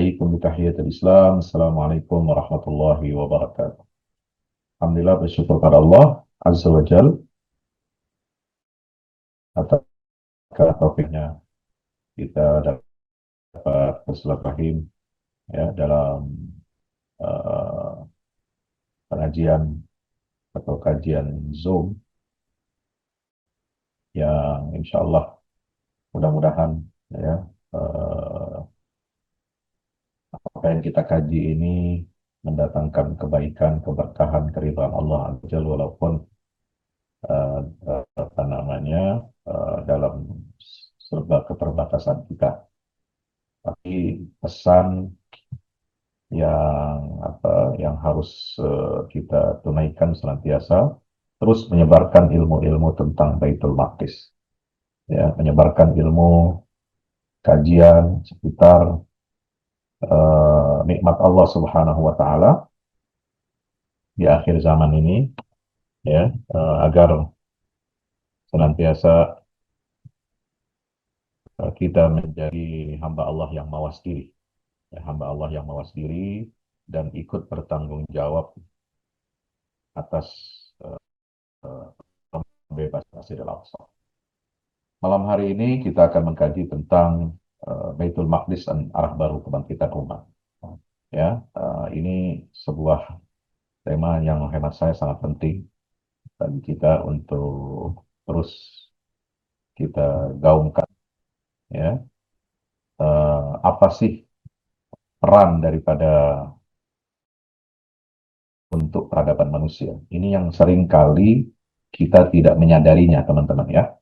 أحييكم بتحية الإسلام. Assalamualaikum warahmatullahi wabarakatuh. Alhamdulillah, bersyukur pada Allah Azza wa Jal atas taufiknya kita dapat bersilaturahim ya dalam uh, pengajian atau kajian Zoom yang insya Allah mudah-mudahan ya uh, apa yang kita kaji ini mendatangkan kebaikan, keberkahan, keridhaan Allah Azza wa Jalla, walaupun uh, apa namanya dalam serba keterbatasan kita. Tapi pesan yang harus kita tunaikan senantiasa terus menyebarkan ilmu-ilmu tentang Baitul Maqdis, ya, menyebarkan ilmu kajian seputar nikmat Allah Subhanahu wa taala di akhir zaman ini, ya, agar senantiasa kita menjadi hamba Allah yang mawas diri, ya, hamba Allah yang mawas diri dan ikut bertanggung jawab atas pembebasan Masjidil Aqsa. Malam hari ini kita akan mengkaji tentang Baitul Maqdis dan arah baru kebangkitan umat. Ya, ini sebuah tema yang hemat saya sangat penting bagi kita untuk terus kita gaungkan. Ya, apa sih peran daripada untuk peradaban manusia? Ini yang sering kali kita tidak menyadarinya, teman-teman, ya.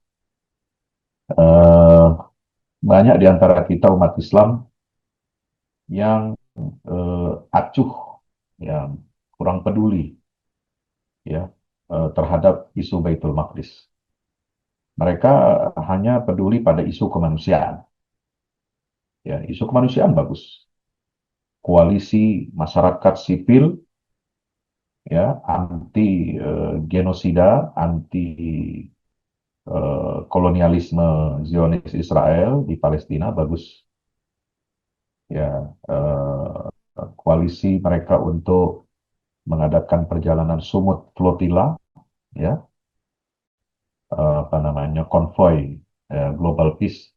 Banyak di antara kita umat Islam yang acuh, yang kurang peduli, ya, terhadap isu Baitul Maqdis. Mereka hanya peduli pada isu kemanusiaan. Ya, isu kemanusiaan bagus. Koalisi masyarakat sipil, ya, anti genosida, anti kolonialisme Zionis Israel di Palestina bagus. Ya, koalisi mereka untuk mengadakan perjalanan sumut flotila, ya, konvoy Global Peace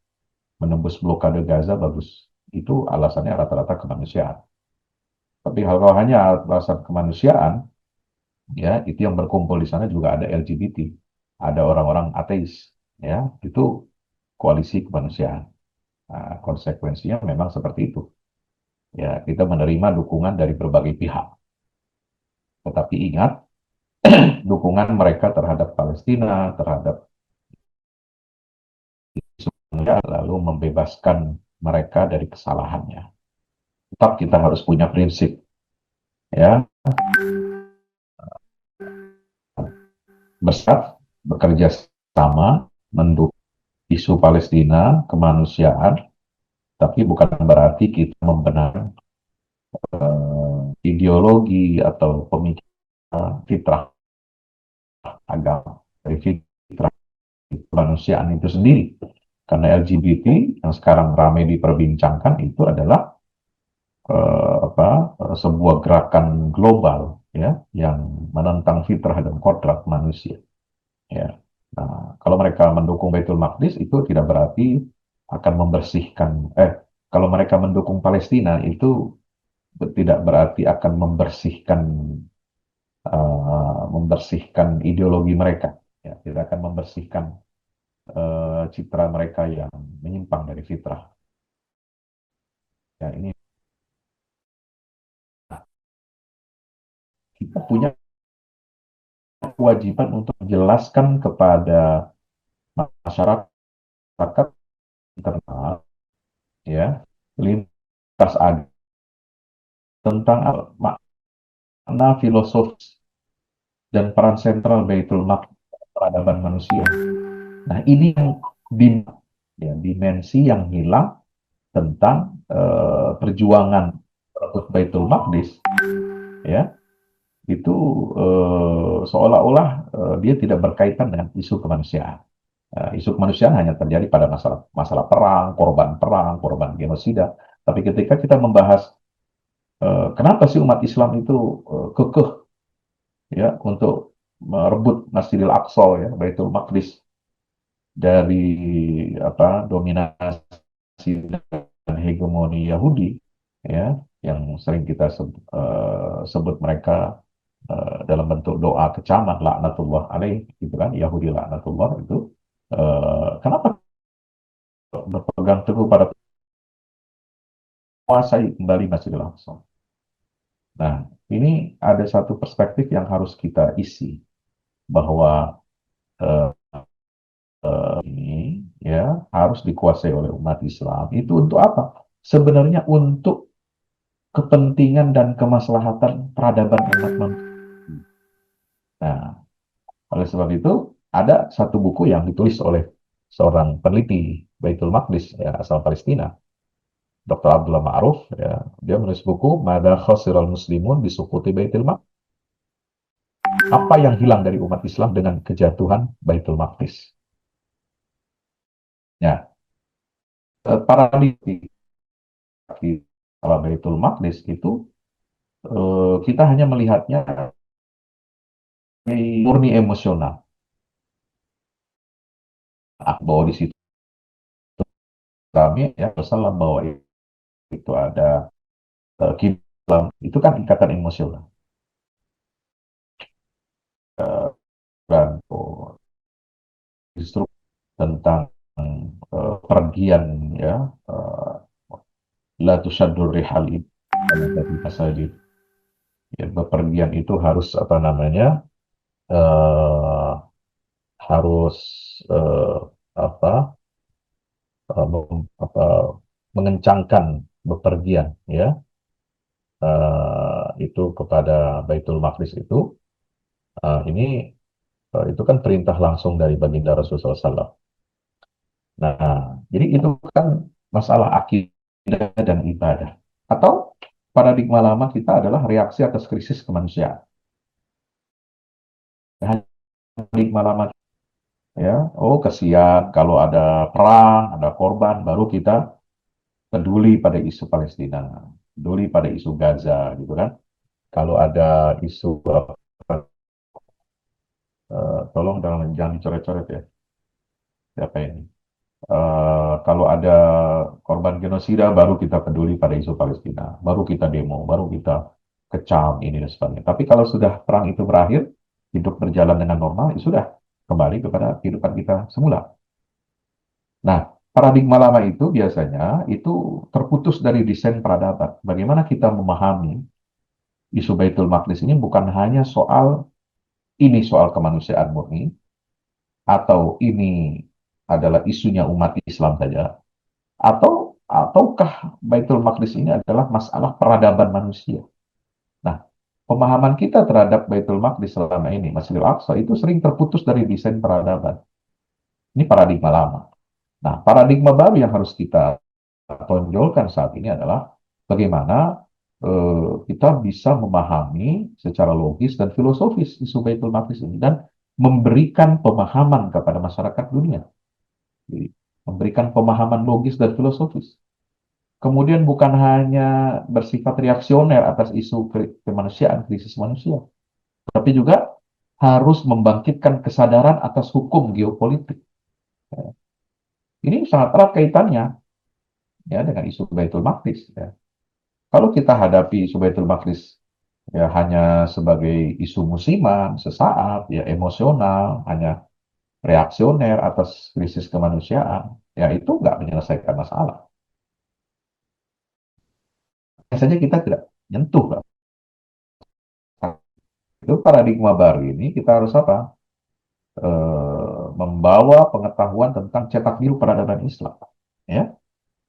menembus blokade Gaza bagus. Itu alasannya rata-rata kemanusiaan. Tapi kalau hanya alasan kemanusiaan, ya, itu yang berkumpul di sana juga ada LGBT, ada orang-orang ateis, ya, itu koalisi kemanusiaan. Nah, konsekuensinya memang seperti itu. Ya, kita menerima dukungan dari berbagai pihak. Tetapi ingat, dukungan mereka terhadap Palestina, terhadap lalu membebaskan mereka dari kesalahannya. Tetap kita harus punya prinsip, ya, bekerja sama mendukung isu Palestina, kemanusiaan, tapi bukan berarti kita membenarkan ideologi atau pemikiran fitrah agama dari fitrah kemanusiaan itu sendiri. Karena LGBT yang sekarang ramai diperbincangkan itu adalah sebuah gerakan global, ya, yang menentang fitrah dan kodrat manusia. Ya. Nah, kalau mereka mendukung Baitul Maqdis itu tidak berarti akan membersihkan. Kalau mereka mendukung Palestina itu tidak berarti akan membersihkan ideologi mereka. Ya, tidak akan membersihkan citra mereka yang menyimpang dari fitrah. Ya, ini kita punya kewajiban untuk menjelaskan kepada masyarakat internal, ya, lintas agama tentang makna filosofis dan peran sentral Baitul Maqdis peradaban manusia. Nah, ini yang dimensi yang hilang tentang perjuangan merebut Baitul Maqdis, ya, itu seolah-olah dia tidak berkaitan dengan isu kemanusiaan. Isu kemanusiaan hanya terjadi pada masalah perang, korban genosida. Tapi ketika kita membahas kenapa sih umat Islam itu kekeh ya untuk merebut Masjidil Aqsa ya, Baitul Maqdis dari dominasi dan hegemoni Yahudi ya, yang sering kita sebut mereka dalam bentuk doa kecaman laknatullah alaih gitu kan, Yahudi laknatullah itu kenapa berpegang teguh pada menguasai kembali Masjidil Aqsa. Nah, ini ada satu perspektif yang harus kita isi bahwa eh, ini ya harus dikuasai oleh umat Islam. Itu untuk apa? Sebenarnya untuk kepentingan dan kemaslahatan peradaban umat manusia. Nah, oleh sebab itu ada satu buku yang ditulis oleh seorang peneliti Baitul Maqdis ya, asal Palestina, Dr. Abdullah Ma'ruf ya. Dia menulis buku Mada Khasiral Muslimun Bisukuti Baitul Maqdis. Apa yang hilang dari umat Islam dengan kejatuhan Baitul Maqdis? Ya, para di Baitul Maqdis itu kita hanya melihatnya murni emosional. Bahwa di situ kami ya salah bahwa itu ada kiblam itu kan ikatan emosional dan justru tentang pergian ya la tusaddur rihal masajid ya, bepergian itu harus apa namanya eh, harus eh, apa, mengencangkan bepergian ya itu kepada Baitul Maqdis itu ini itu kan perintah langsung dari baginda Rasulullah SAW. Nah, jadi itu kan masalah akidah dan ibadah. Atau paradigma lama kita adalah reaksi atas krisis kemanusiaan. Nah, paradigma lama ya, oh kesian kalau ada perang, ada korban, baru kita peduli pada isu Palestina, peduli pada isu Gaza, gitu kan. Kalau ada isu tolong jangan dicoret-coret ya, siapa ini? Kalau ada korban genosida, baru kita peduli pada isu Palestina, baru kita demo, baru kita kecam ini dan sebagainya. Tapi kalau sudah perang itu berakhir, hidup berjalan dengan normal, ya sudah kembali kepada kehidupan kita semula. Nah, paradigma lama itu biasanya itu terputus dari desain peradaban. Bagaimana kita memahami isu Baitul Maqdis ini bukan hanya soal ini soal kemanusiaan murni, atau ini adalah isunya umat Islam saja, ataukah Baitul Maqdis ini adalah masalah peradaban manusia. Nah, pemahaman kita terhadap Baitul Maqdis selama ini, Masjidil Aqsa, itu sering terputus dari desain peradaban. Ini paradigma lama. Nah, paradigma baru yang harus kita tonjolkan saat ini adalah bagaimana kita bisa memahami secara logis dan filosofis isu Baitul Maqdis ini dan memberikan pemahaman kepada masyarakat dunia. Jadi, memberikan pemahaman logis dan filosofis. Kemudian bukan hanya bersifat reaksioner atas isu kemanusiaan, krisis manusia, tapi juga harus membangkitkan kesadaran atas hukum geopolitik. Ini sangat erat kaitannya ya dengan isu Baitul Maqdis. Ya. Kalau kita hadapi isu Baitul Maqdis ya hanya sebagai isu musiman, sesaat, ya emosional, hanya reaksioner atas krisis kemanusiaan, ya itu nggak menyelesaikan masalah. Biasanya kita tidak nyentuh. Kan? Itu paradigma baru ini kita harus apa? Membawa pengetahuan tentang cetak biru peradaban Islam. Ya,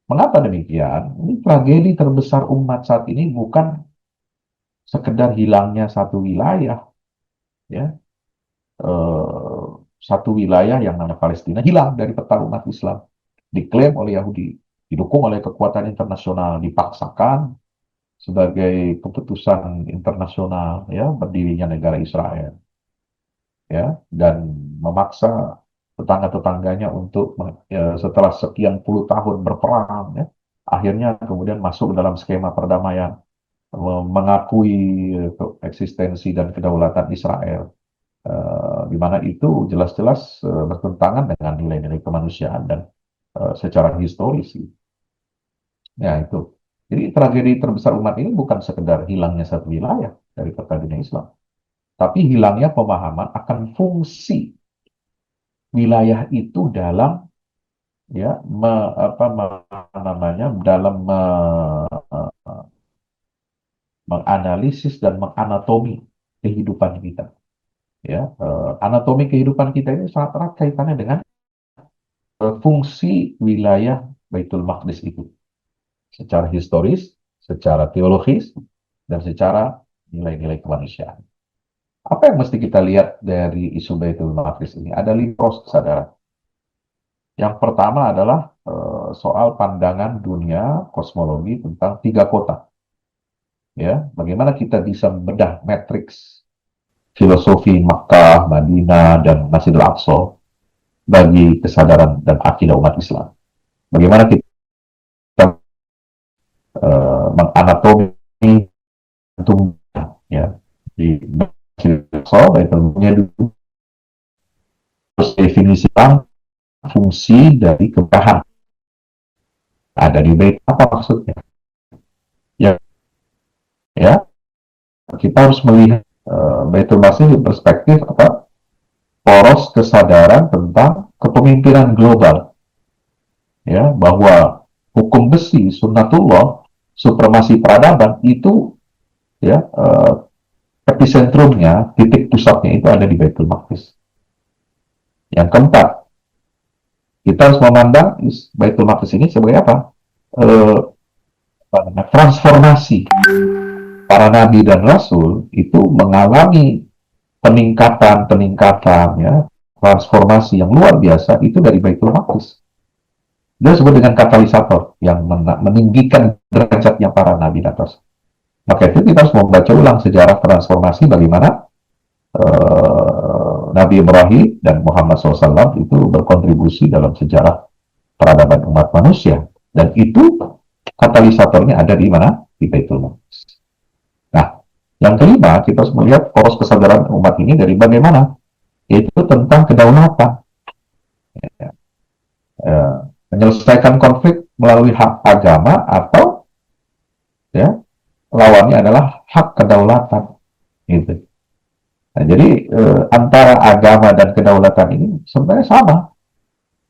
mengapa demikian? Ini tragedi terbesar umat saat ini bukan sekedar hilangnya satu wilayah, ya, eh, satu wilayah yang namanya Palestina hilang dari peta umat Islam, diklaim oleh Yahudi, didukung oleh kekuatan internasional, dipaksakan sebagai keputusan internasional, ya, berdirinya negara Israel, ya, dan memaksa tetangga-tetangganya untuk setelah sekian puluh tahun berperang, ya, akhirnya kemudian masuk dalam skema perdamaian, mengakui eksistensi dan kedaulatan Israel, di mana itu jelas-jelas bertentangan dengan nilai-nilai kemanusiaan dan secara historis. Ya itu. Jadi tragedi terbesar umat ini bukan sekedar hilangnya satu wilayah dari peta dunia Islam, tapi hilangnya pemahaman akan fungsi wilayah itu dalam ya namanya dalam menganalisis dan menganatomi kehidupan kita. Ya, anatomi kehidupan kita ini sangat erat kaitannya dengan fungsi wilayah Baitul Maqdis itu, secara historis, secara teologis, dan secara nilai-nilai kemanusiaan. Apa yang mesti kita lihat dari isu Baitul Maqdis ini? Ada 5 proses kesadaran. Yang pertama adalah soal pandangan dunia kosmologi tentang 3 kota. Ya, bagaimana kita bisa membedah matriks filosofi Makkah, Madinah, dan Masjidil Aqsa bagi kesadaran dan akidah umat Islam. Bagaimana kita menganatomi jantung ya di Masjidil Aqsa, dulu terus definisikan fungsi dari keberkahan ada di bait, apa maksudnya? Ya, ya kita harus melihat Baitul Maqdis di perspektif apa? Poros kesadaran tentang kepemimpinan global. Ya, bahwa hukum besi, sunnatullah, supremasi peradaban itu ya epicentrumnya, titik pusatnya itu ada di Baitul Maqdis. Yang keempat, kita harus memandang Baitul Maqdis ini sebagai apa? Transformasi. Para nabi dan rasul itu mengalami peningkatan ya, transformasi yang luar biasa itu dari Baitul Maqdis. Dia disebut dengan katalisator yang meninggikan derajatnya para nabi dan rasul. Maka itu kita harus membaca ulang sejarah transformasi bagaimana Nabi Ibrahim dan Muhammad SAW itu berkontribusi dalam sejarah peradaban umat manusia. Dan itu katalisatornya ada di mana? Di Baitul Maqdis. Nah, yang kelima, kita harus melihat poros kesadaran umat ini dari bagaimana? Yaitu tentang kedaulatan. Ya, menyelesaikan konflik melalui hak agama atau ya lawannya adalah hak kedaulatan. Gitu. Nah, jadi antara agama dan kedaulatan ini sebenarnya sama.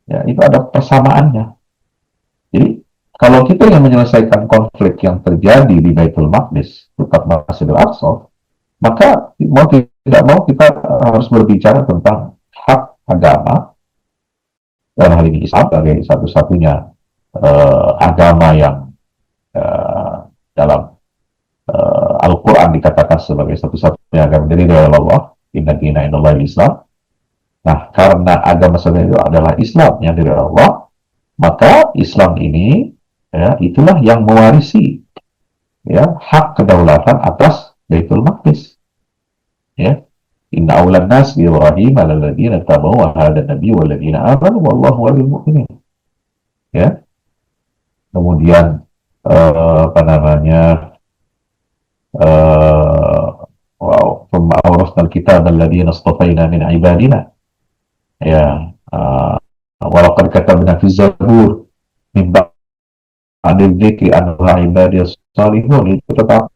Ya, itu ada persamaannya. Jadi kalau kita yang menyelesaikan konflik yang terjadi di Baitul Maqdis, terutama Masjidil Aqsa, maka mau tidak mau kita harus berbicara tentang hak agama, dan hal ini Islam sebagai satu-satunya agama yang dalam Al-Quran dikatakan sebagai satu-satunya agama dari Allah, inna dina innallahi Islam. Nah, karena agama sebenarnya itu adalah Islam yang dari Allah, maka Islam ini ya, itulah yang mewarisi ya hak kedaulatan atas Baitul Maqdis. Ya, inna awlan nas bi Ibrahim ala alladziina tabawu wa hada nabi wal ladzina amanu wallahu waliyul mu'minin. Ya. Kemudian apa namanya? Wow, thumma awrasna al-kitaba alladziina istafaina min ibadina. Ya, walaqad katabna fi zabur min ada dzikri anha ibadiyas salihun, itu tetap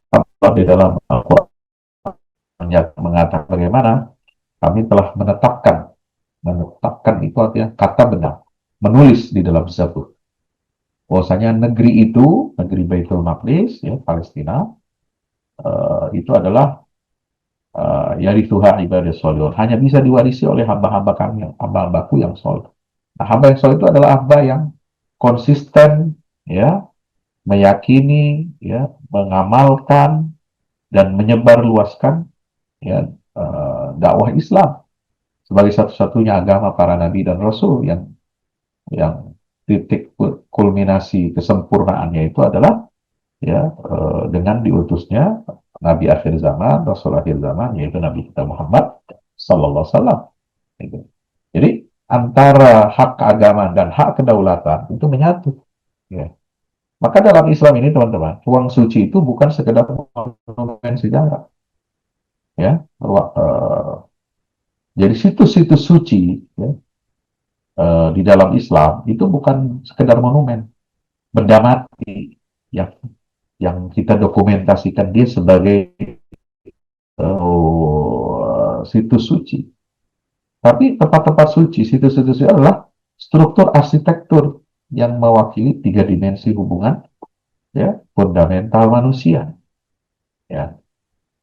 di dalam Al-Quran mengatakan bagaimana kami telah menetapkan itu artinya kata benar, menulis di dalam Zabur bahwasanya negeri itu, negeri Baitul Maqdis ya Palestina itu adalah yarithuha ibadiyas salihun, hanya bisa diwarisi oleh hamba-hamba kami, hamba-hambaku yang soleh. Nah, hamba yang soleh itu adalah hamba yang konsisten ya, meyakini ya, mengamalkan dan menyebarluaskan ya dakwah Islam sebagai satu-satunya agama para nabi dan rasul yang titik kulminasi kesempurnaannya itu adalah ya dengan diutusnya nabi akhir zaman, rasul akhir zaman, yaitu Nabi kita Muhammad sallallahu alaihi wasallam. Jadi antara hak keagamaan dan hak kedaulatan itu menyatu ya. Maka dalam Islam ini teman-teman, ruang suci itu bukan sekedar monumen sejarah, ya. Jadi situs-situs suci, ya, di dalam Islam itu bukan sekedar monumen, benda mati yang kita dokumentasikan dia sebagai situs suci. Tapi tempat-tempat suci, situs-situs suci adalah struktur arsitektur yang mewakili tiga dimensi hubungan, ya, fundamental manusia. Ya.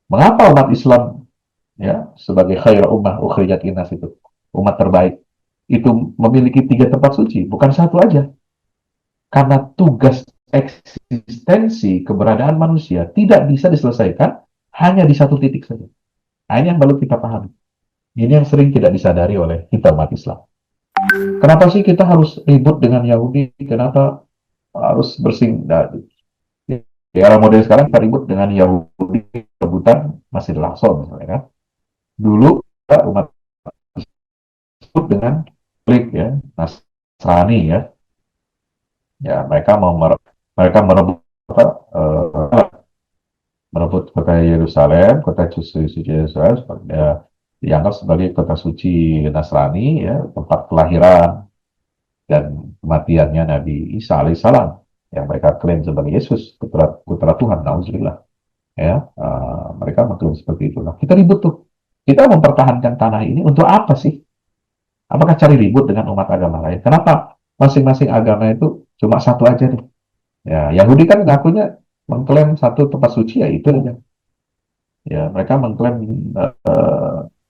Mengapa umat Islam, ya, sebagai khair ummah ukhrijat linnas itu, umat terbaik, itu memiliki tiga tempat suci, bukan satu aja. Karena tugas eksistensi keberadaan manusia tidak bisa diselesaikan hanya di satu titik saja. Nah, ini yang perlu kita pahami. Ini yang sering tidak disadari oleh kita umat Islam. Kenapa sih kita harus ribut dengan Yahudi? Kenapa harus bersing? Nah, di era modern sekarang kita ribut dengan Yahudi rebutan Masjidil Aqsa misalnya kan. Dulu kita umat disebut dengan klik, ya, Nasrani, ya. Ya, mereka merebut apa, merebut kota Yerusalem, kota suci Yerusalem, ya, dianggap sebagai kota suci Nasrani, ya, tempat kelahiran dan kematiannya Nabi Isa alaihissalam yang mereka klaim sebagai Yesus, putra, putra Tuhan, nauzubillah. Ya, mereka mengklaim seperti itulah. Kita ribut tuh. Kita mempertahankan tanah ini untuk apa sih? Apakah cari ribut dengan umat agama lain? Kenapa masing-masing agama itu cuma satu aja nih? Ya, Yahudi kan ngakunya mengklaim satu tempat suci, ya itu aja. Ya, mereka mengklaim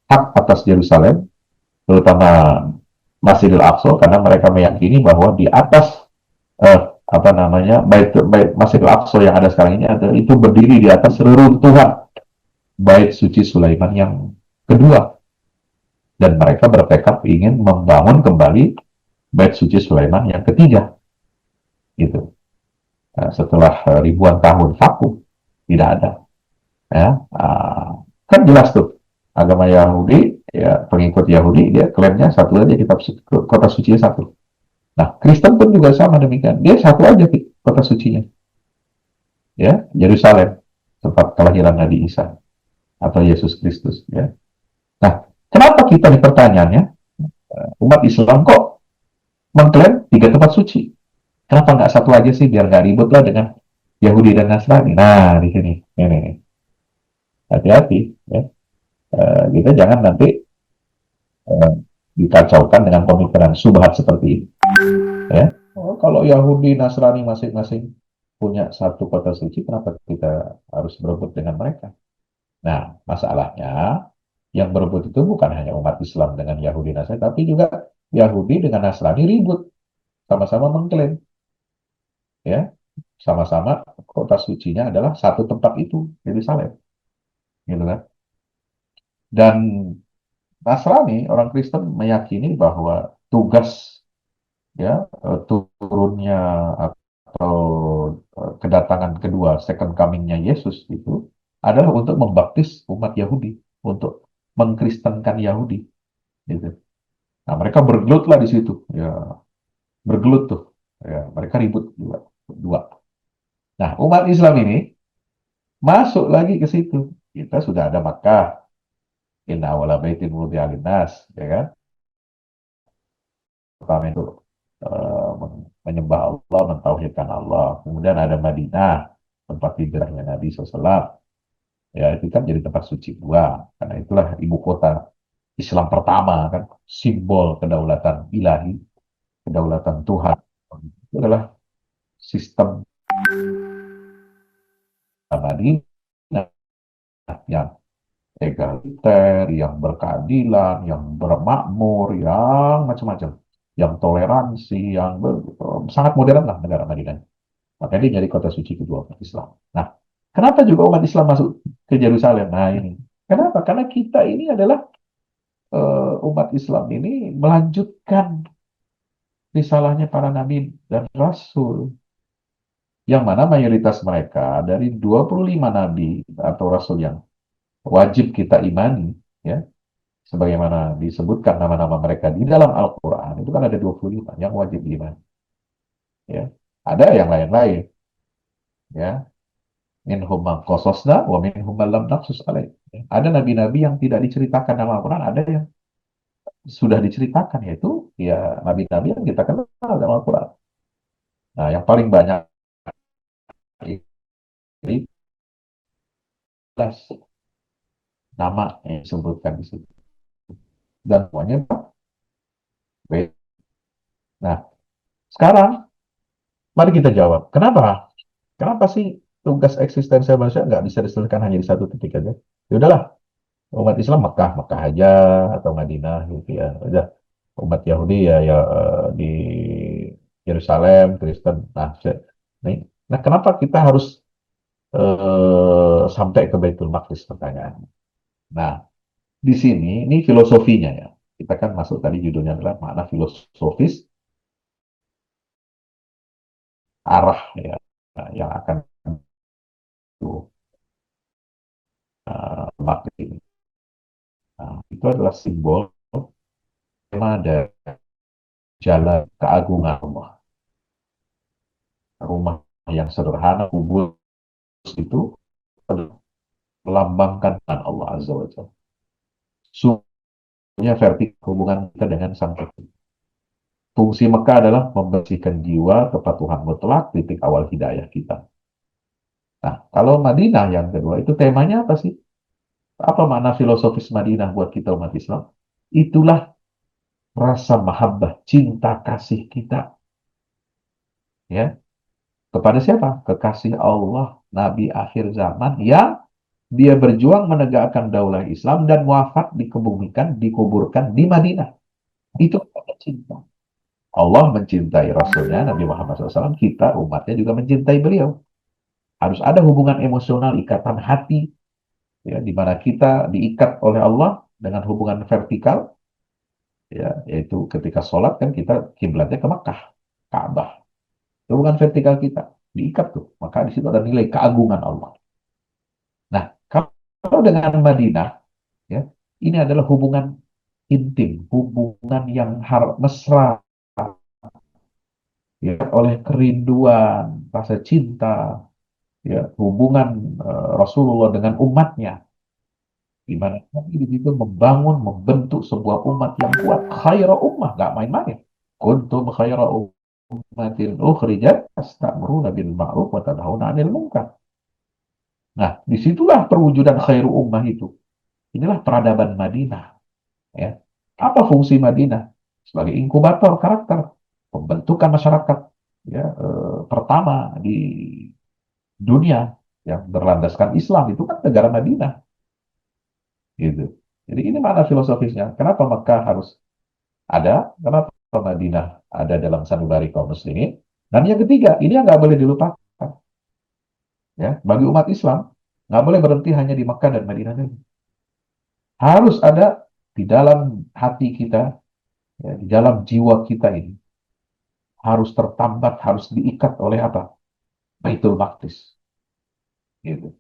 hak atas Yerusalem, terutama Masjidil Aqsa, karena mereka meyakini bahwa di atas apa namanya bait Masjidil Aqsa yang ada sekarang ini ada, itu berdiri di atas reruntuhan bait suci Sulaiman yang kedua, dan mereka bertekad ingin membangun kembali bait suci Sulaiman yang ketiga, gitu. Nah, setelah ribuan tahun vakum, tidak ada, ya. Kan jelas tuh agama Yahudi, ya, pengikut Yahudi dia klaimnya satu aja, kitab kota suci satu. Nah, Kristen pun juga sama demikian, dia satu aja kota sucinya, ya, Yerusalem, tempat kelahiran Nabi Isa atau Yesus Kristus, ya. Nah, kenapa kita nih pertanyaannya, umat Islam kok mengklaim tiga tempat suci? Kenapa nggak satu aja sih, biar nggak ribut lah dengan Yahudi dan Nasrani? Nah, di sini, ini, hati-hati, ya. Kita jangan nanti dikacaukan dengan pemikiran subhat seperti ini, ya. Kalau Yahudi, Nasrani masing-masing punya satu kota suci, kenapa kita harus berebut dengan mereka? Nah, masalahnya yang berebut itu bukan hanya umat Islam dengan Yahudi Nasrani, tapi juga Yahudi dengan Nasrani ribut, sama-sama mengklaim, ya, sama-sama kota sucinya adalah satu tempat itu, Yerusalem, gitu kan? Dan Nasrani, orang Kristen meyakini bahwa tugas, ya, turunnya atau kedatangan kedua, second coming-nya Yesus itu adalah untuk membaptis umat Yahudi, untuk mengkristenkan Yahudi, gitu. Nah, mereka bergelut lah di situ, ya, bergelut tuh, ya, mereka ribut juga, dua. Nah, umat Islam ini masuk lagi ke situ. Kita sudah ada Makkah, inna awala baitin wudi'a linnas, ya kan? Pertama itu menyembah Allah, mentauhidkan Allah. Kemudian ada Madinah, tempat hijrahnya Nabi SAW. Ya, itu kan jadi tempat suci dua, karena itulah ibu kota Islam pertama, kan, simbol kedaulatan ilahi, kedaulatan Tuhan. Itu adalah sistem Madinah yang egaliter, yang berkeadilan, yang bermakmur, yang macam-macam, yang toleransi, yang sangat modern lah negara Madinah. Makanya dia jadi kota suci kedua umat Islam. Nah, kenapa juga umat Islam masuk ke Yerusalem? Nah, ini. Kenapa? Karena kita ini adalah umat Islam ini melanjutkan risalahnya para nabi dan rasul, yang mana mayoritas mereka dari 25 nabi atau rasul yang wajib kita imani, ya, sebagaimana disebutkan nama-nama mereka di dalam Al-Quran, itu kan ada 25 yang wajib diimani, ya. Ada yang lain-lain, Ya, minhum man qasasna wa minhum man lam naqsus alaih. Ada nabi-nabi yang tidak diceritakan dalam Al-Quran, ada yang sudah diceritakan, yaitu ya nabi-nabi yang kita kenal dalam Al-Quran. Nah, yang paling banyak ini 11 nama yang disebutkan di situ. Dan semuanya baik. Nah, sekarang mari kita jawab. Kenapa? Kenapa sih tugas eksistensial manusia nggak bisa diselesaikan hanya di satu titik aja? Ya udahlah, umat Islam Mekah, Mekah aja atau Madinah gitu ya. Udah, umat Yahudi ya ya di Yerusalem, Kristen. Nah, kenapa kita harus sampai ke Baitul Maqdis pertanyaan? Nah, di sini ini filosofinya ya. Kita kan masuk tadi judulnya adalah makna filosofis arah ya yang akan itu Maqdis ini. Nah, itu adalah simbol tema dari jalan keagungan Allah. Rumah yang sederhana, kubur itu melambangkan Allah Azza wa Jalla. Sungguhnya vertikal hubungan kita dengan Sang Pencipta. Fungsi Mekah adalah membersihkan jiwa kepatuhan mutlak titik awal hidayah kita. Nah, kalau Madinah yang kedua itu temanya apa sih? Apa makna filosofis Madinah buat kita umat Islam? Itulah rasa mahabbah, cinta kasih kita ya kepada siapa? Kekasih Allah, Nabi akhir zaman yang dia berjuang menegakkan daulah Islam dan wafat dikebumikan, dikuburkan di Madinah. Itu cinta. Allah mencintai Rasulnya, Nabi Muhammad SAW, kita umatnya juga mencintai beliau. Harus ada hubungan emosional, ikatan hati, ya, di mana kita diikat oleh Allah dengan hubungan vertikal, ya, yaitu ketika sholat kan kita kiblatnya ke Makkah, Ka'bah. Hubungan vertikal kita diikat tuh, maka di situ ada nilai keagungan Allah. Nah, kalau dengan Madinah, ya, ini adalah hubungan intim, hubungan yang mesra, ya, oleh kerinduan, rasa cinta, ya, hubungan Rasulullah dengan umatnya, di mana kami di situ membangun, membentuk sebuah umat yang kuat, khaira ummah, nggak main-main. Kuntum khaira ummatin ukhrijat tastamruna bil ma'ruf wa tanhauna 'anil munkar. Nah, disitulah perwujudan khairu ummah itu. Inilah peradaban Madinah. Ya. Apa fungsi Madinah? Sebagai inkubator karakter, pembentukan masyarakat ya, pertama di dunia yang berlandaskan Islam itu kan negara Madinah. Gitu. Jadi ini mana filosofisnya? Kenapa Mekah harus ada? Kenapa Madinah ada dalam sanubari kaum muslimin? Dan yang ketiga, ini yang nggak boleh dilupakan. Ya, bagi umat Islam, nggak boleh berhenti hanya di Mekah dan Madinah saja. Harus ada di dalam hati kita, ya, di dalam jiwa kita ini, harus tertambat, harus diikat oleh apa? Baitul Maqdis. Gitu.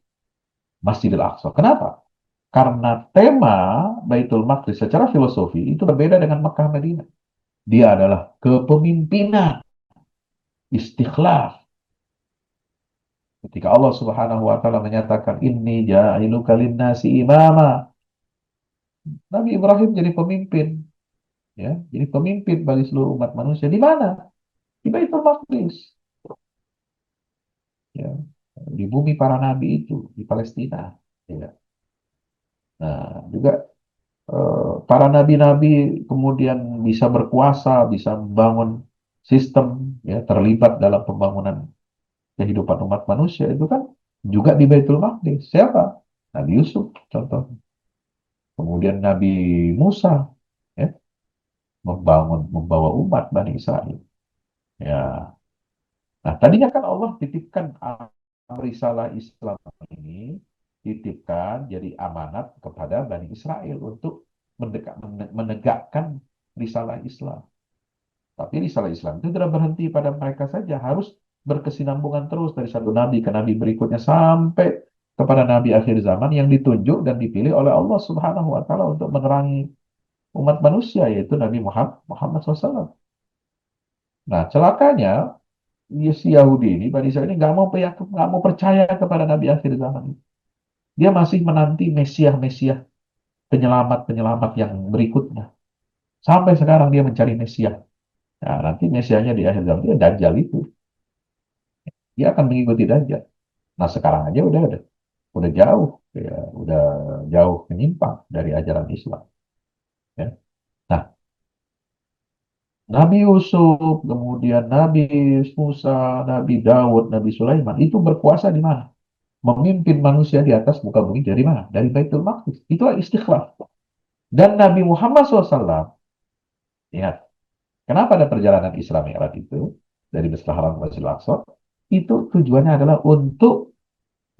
Masjidil Aqsa. Kenapa? Karena tema Baitul Maqdis secara filosofi itu berbeda dengan Mekah Madinah. Dia adalah kepemimpinan, istikhlaf. Ketika Allah Subhanahu wa taala menyatakan inni ja'iluka lin-nasi imama. Nabi Ibrahim jadi pemimpin, ya, jadi pemimpin bagi seluruh umat manusia. Di mana? Di Baitul Maqdis, ya, di bumi para nabi itu di Palestina, ya. Nah, juga para nabi-nabi kemudian bisa berkuasa, bisa membangun sistem, ya, terlibat dalam pembangunan kehidupan umat manusia itu kan juga di Baitul Maqdis. Siapa? Nabi Yusuf contoh. Kemudian Nabi Musa, ya, membawa umat Bani Israel. Ya. Nah, tadinya kan Allah titipkan risalah Islam ini titipkan jadi amanat kepada Bani Israel untuk menegakkan risalah Islam. Tapi risalah Islam itu tidak berhenti pada mereka saja, harus berkesinambungan terus dari satu nabi ke nabi berikutnya sampai kepada nabi akhir zaman yang ditunjuk dan dipilih oleh Allah Subhanahu wa taala untuk menerangi umat manusia, yaitu Nabi Muhammad SAW. Nah, celakanya si Yahudi ini, Bani Israel ini nggak mau percaya kepada Nabi akhir zaman. Dia masih menanti Mesias-Mesias, penyelamat-penyelamat yang berikutnya. Sampai sekarang dia mencari Mesias. Nah, nanti Mesiasnya di akhir zaman dia Dajjal itu. Dia akan mengikuti Dajjal. Nah, sekarang aja udah jauh, ya, udah jauh menyimpang dari ajaran Islam. Ya. Nah, Nabi Yusuf, kemudian Nabi Musa, Nabi Daud, Nabi Sulaiman itu berkuasa di mana? Memimpin manusia di atas muka bumi dari mana? Dari Baitul Maqdis. Itulah istiqlal. Dan Nabi Muhammad SAW, ingat, kenapa ada perjalanan Isra Mi'raj itu dari Masjidil Haram ke Masjidil Aqsa? Itu tujuannya adalah untuk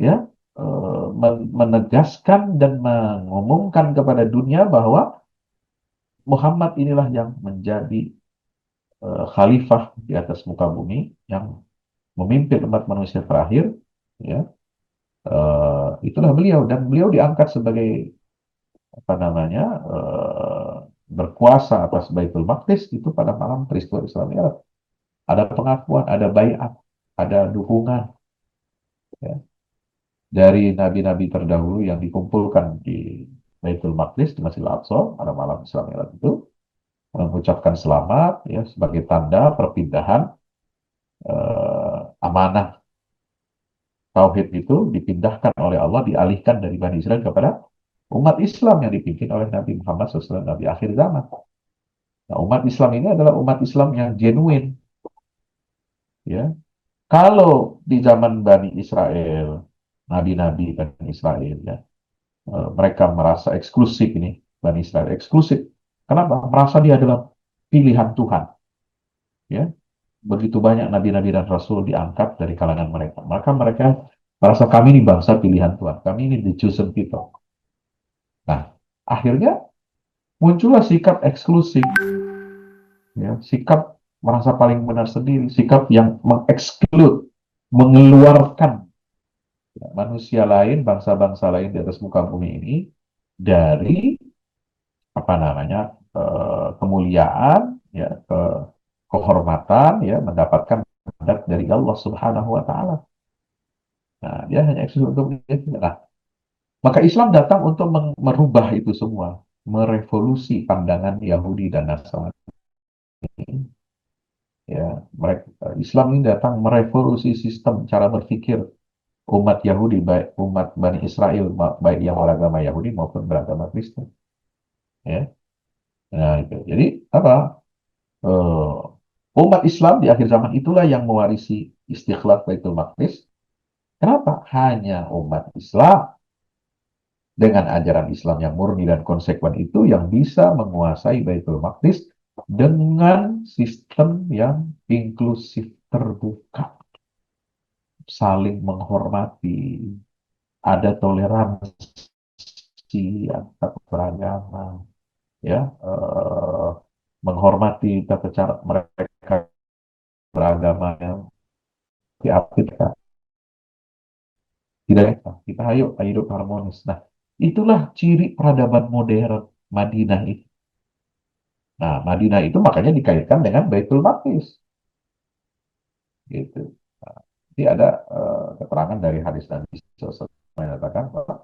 ya menegaskan dan mengumumkan kepada dunia bahwa Muhammad inilah yang menjadi khalifah di atas muka bumi yang memimpin umat manusia terakhir, ya. Itulah beliau, dan beliau diangkat sebagai apa namanya berkuasa atas Baitul Maqdis itu pada malam peristiwa Isra Mi'raj. Ada pengakuan, ada baiat, ada dukungan, ya, dari nabi-nabi terdahulu yang dikumpulkan di Baitul Maqdis di Masjidil Aqsa pada malam Isra Mi'raj itu mengucapkan selamat, ya, sebagai tanda perpindahan amanah tauhid itu dipindahkan oleh Allah, dialihkan dari Bani Israel kepada umat Islam yang dipimpin oleh Nabi Muhammad SAW, Nabi akhir zaman. Nah, umat Islam ini adalah umat Islam yang genuine, ya. Kalau di zaman Bani Israel, nabi-nabi Bani Israel, ya, mereka merasa eksklusif ini, Bani Israel eksklusif. Kenapa? Merasa dia adalah pilihan Tuhan, ya. Begitu banyak nabi-nabi dan rasul diangkat dari kalangan mereka. Maka mereka merasa kami ini bangsa pilihan Tuhan, kami ini the chosen people. Nah, akhirnya muncullah sikap eksklusif, ya, sikap merasa paling benar sendiri, sikap yang mengeksklud, mengeluarkan, ya, manusia lain, bangsa-bangsa lain di atas muka bumi ini dari apa namanya kemuliaan, ya, kehormatan, ya, mendapatkan mandat dari Allah Subhanahu Wa Taala. Nah, dia hanya eksklusif untuk itu. Nah, maka Islam datang untuk merubah itu semua, merevolusi pandangan Yahudi dan Nasrani. Ya, mereka Islam ini datang merevolusi sistem cara berpikir umat Yahudi, baik umat Bani Israel, baik yang beragama Yahudi maupun beragama Kristen. Ya, nah itu. Jadi apa? Umat Islam di akhir zaman itulah yang mewarisi Istiqlal Baitul Maqdis. Kenapa? Hanya umat Islam dengan ajaran Islam yang murni dan konsekuen itu yang bisa menguasai Baitul Maqdis dengan sistem yang inklusif, terbuka, saling menghormati, ada toleransi antar beragama, ya, menghormati tata cara mereka beragama yang diapit, tidak, kita ayo hidup harmonis. Nah, itulah ciri peradaban modern Madinah itu. Nah, Madinah itu makanya dikaitkan dengan Baitul Maqdis, gitu. Nah, jadi ada keterangan dari hadis Nabi SAW yang mengatakan bahwa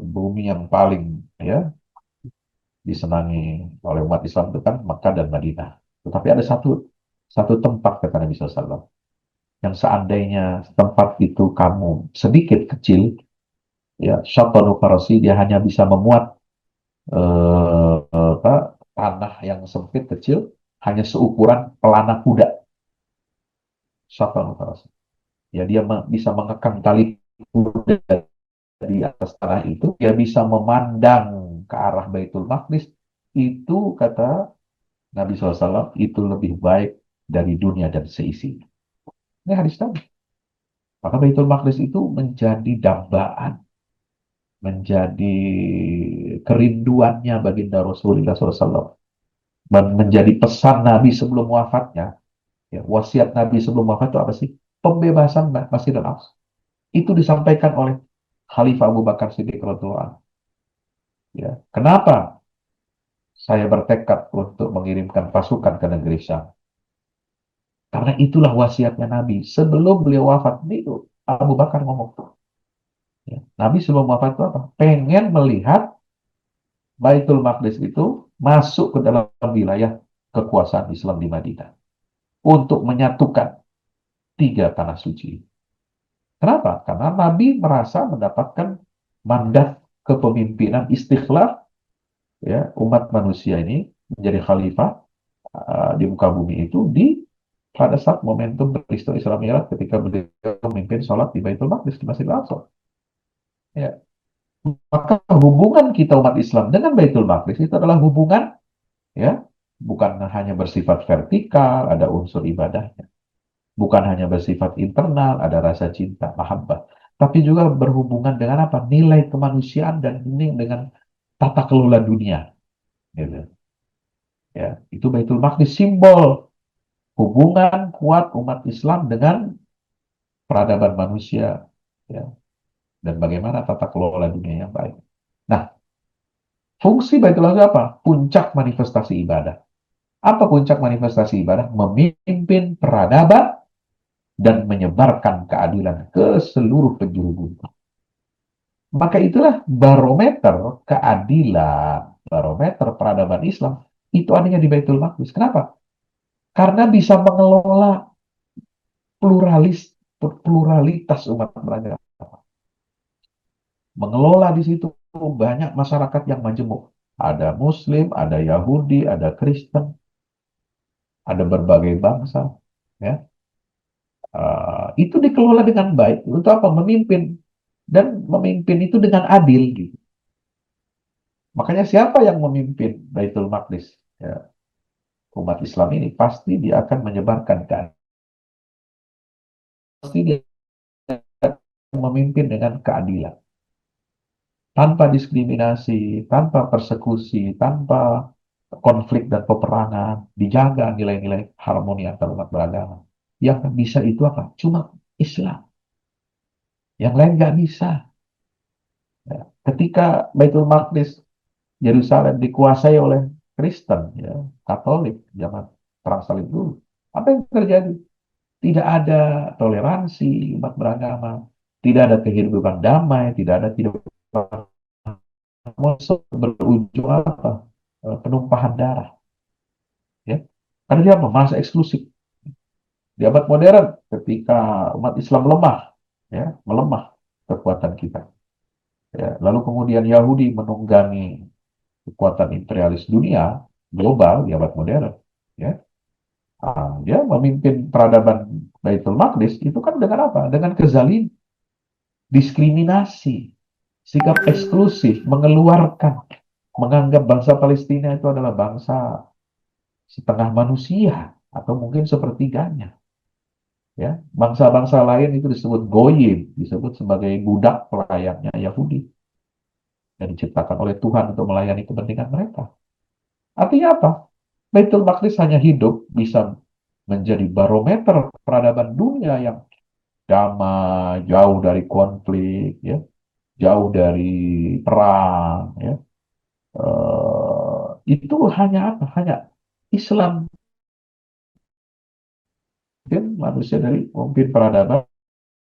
bumi yang paling, ya, disenangi oleh umat Islam itu kan Mekah dan Madinah. Tetapi ada satu satu tempat, kata Nabi SAW, yang seandainya tempat itu kamu sedikit kecil, ya, Syatanu Farasi, dia hanya bisa memuat apa, tanah yang sempit kecil, hanya seukuran pelana kuda. Syatanu Farasi. Ya, dia bisa mengekang tali kuda di atas tanah itu, dia bisa memandang ke arah Baitul Maqdis. Itu kata Nabi SAW itu lebih baik dari dunia dan seisinya. Ini hadis Nabi. Maka Baitul Maqdis itu menjadi dambaan, menjadi kerinduannya baginda Rasulullah SAW, menjadi pesan Nabi sebelum wafatnya. Ya, wasiat Nabi sebelum wafat itu apa sih? Pembebasan Masjidil Aqsa. Itu disampaikan oleh Khalifah Abu Bakar Siddiq radhiyallahu anhu. Ya, kenapa saya bertekad untuk mengirimkan pasukan ke negeri Syam? Karena itulah wasiatnya Nabi. Sebelum beliau wafat, itu Abu Bakar ngomong. Ya. Nabi sebelum wafat itu apa? Pengen melihat Baitul Maqdis itu masuk ke dalam wilayah kekuasaan Islam di Madinah. Untuk menyatukan tiga tanah suci. Kenapa? Karena Nabi merasa mendapatkan mandat kepemimpinan istiqlal ya umat manusia ini menjadi khalifah di muka bumi itu pada saat momentum peristiwa Isra Mi'raj ketika beliau memimpin sholat di Baitul Maqdis di Masjidil Aqsa. Ya. Maka hubungan kita umat Islam dengan Baitul Maqdis itu adalah hubungan ya bukan hanya bersifat vertikal, ada unsur ibadahnya. Bukan hanya bersifat internal, ada rasa cinta, mahabbah. Tapi juga berhubungan dengan apa? Nilai kemanusiaan dan ini dengan tata kelola dunia. Gitu. Ya, itu Baitul Maqdis simbol hubungan kuat umat Islam dengan peradaban manusia, ya, dan bagaimana tata kelola dunia yang baik. Nah, fungsi Baitul Maqdis apa? Puncak manifestasi ibadah. Apa puncak manifestasi ibadah? Memimpin peradaban dan menyebarkan keadilan ke seluruh penjuru bumi. Maka itulah barometer keadilan, barometer peradaban Islam itu adanya di Baitul Maqdis. Kenapa? Karena bisa mengelola pluralitas umat beragama. Mengelola di situ banyak masyarakat yang majemuk. Ada Muslim, ada Yahudi, ada Kristen, ada berbagai bangsa. Ya. Itu dikelola dengan baik. Untuk apa? Memimpin. Dan memimpin itu dengan adil. Gitu. Makanya siapa yang memimpin Baitul Maqdis? Ya, umat Islam ini pasti dia akan menyebarkan keadilan. Pasti dia akan memimpin dengan keadilan. Tanpa diskriminasi, tanpa persekusi, tanpa konflik dan peperangan, dijaga nilai-nilai harmoni antar umat beragama. Yang bisa itu apa? Cuma Islam. Yang lain nggak bisa. Ya. Ketika Baitul Maqdis, Yerusalem dikuasai oleh Kristen, ya, Katolik, zaman Perang Salib dulu. Apa yang terjadi? Tidak ada toleransi umat beragama, tidak ada kehidupan damai, tidak ada kehidupan berujung apa? Penumpahan darah. Ya. Karena dia apa? Merasa eksklusif. Di abad modern, ketika umat Islam lemah, ya, melemah kekuatan kita. Ya. Lalu kemudian Yahudi menunggangi kekuatan imperialis dunia global di abad modern. Ya. Dia memimpin peradaban Baitul Maqdis itu kan dengan apa? Dengan kezaliman, diskriminasi, sikap eksklusif, mengeluarkan, menganggap bangsa Palestina itu adalah bangsa setengah manusia atau mungkin sepertiganya. Ya, bangsa-bangsa lain itu disebut goyim, disebut sebagai budak pelayannya Yahudi yang diciptakan oleh Tuhan untuk melayani kepentingan mereka. Artinya apa? Baitul Maqdis hanya hidup bisa menjadi barometer peradaban dunia yang damai, jauh dari konflik, ya, jauh dari perang, ya. Itu hanya apa? Hanya Islam, mungkin manusia dari pemimpin peradaban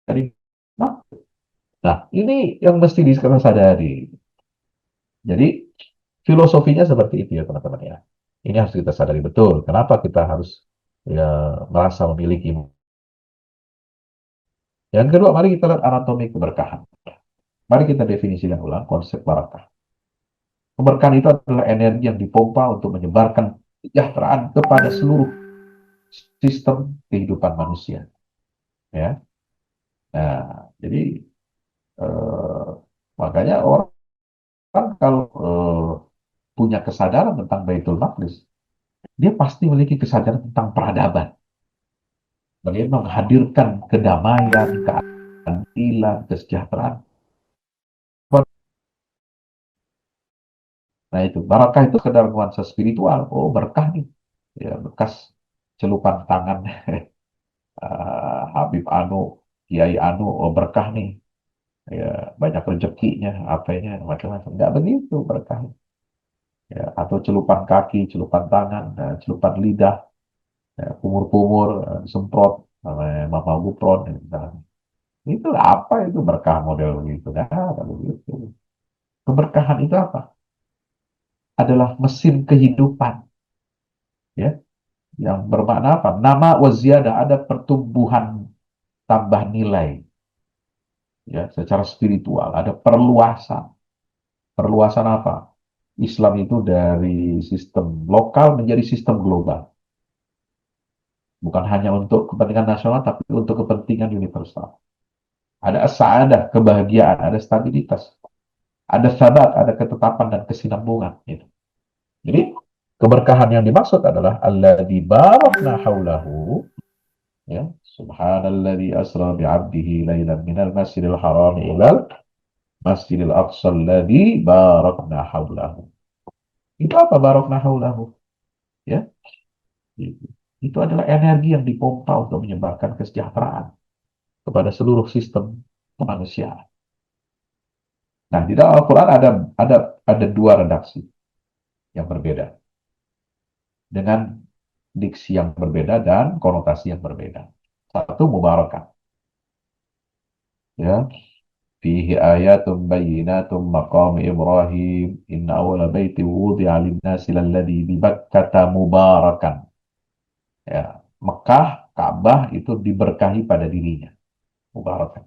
dari nah, ini yang mesti kita sadari. Jadi, filosofinya seperti itu ya, teman-teman ya. Ini harus kita sadari betul. Kenapa kita harus ya, merasa memiliki. Yang kedua, mari kita lihat anatomi keberkahan. Mari kita definisikan ulang konsep barakah. Keberkahan itu adalah energi yang dipompa untuk menyebarkan kesejahteraan kepada seluruh sistem kehidupan manusia. Ya, nah, jadi eh, makanya orang kalau punya kesadaran tentang Baitul Maqdis, dia pasti memiliki kesadaran tentang peradaban. Bagaimana menghadirkan kedamaian, keadilan, kesejahteraan. Nah itu, barakah itu sekedar nuansa spiritual. Oh berkah nih, ya bekas celupan tangan Habib Anu, Kiai Anu, oh berkah nih, ya banyak rezekinya, apanya, macam-macam. Nggak begitu berkah. Ya, atau celupan kaki, celupan tangan, celupan lidah. ya, kumur-kumur, disemprot, mama gupron, ya, misalnya. Itu apa itu berkah model begitu? Nah, kalau begitu. Keberkahan itu apa? Adalah mesin kehidupan, ya, yang bermakna apa? Nama waziyadah, ada pertumbuhan tambah nilai, ya, secara spiritual, ada perluasan. Perluasan apa? Islam itu dari sistem lokal menjadi sistem global. Bukan hanya untuk kepentingan nasional, tapi untuk kepentingan universal. Ada saadah, kebahagiaan, ada stabilitas, ada sabat, ada ketetapan dan kesinambungan. Gitu. Jadi, keberkahan yang dimaksud adalah alladzi barakna haulahu, ya, subhanalladzi asra bi'abdihi lailan minal masjidil haram ilal masjidil aqsa alladzi barakna haulahu. Itu apa barakna haulahu? Ya, gitu. Itu adalah energi yang dipompa untuk menyebarkan kesejahteraan kepada seluruh sistem kemanusiaan. Nah, di dalam Al-Quran ada dua redaksi yang berbeda dengan diksi yang berbeda dan konotasi yang berbeda. Satu mubarakah, ya, fihi ayatum bayyinatum maqam Ibrahim inna awwala baiti wudi'a lin-nasi lalladzi bi Bakkata mubarakan. Ya, Mekah, Ka'bah itu diberkahi pada dirinya, mubarakan.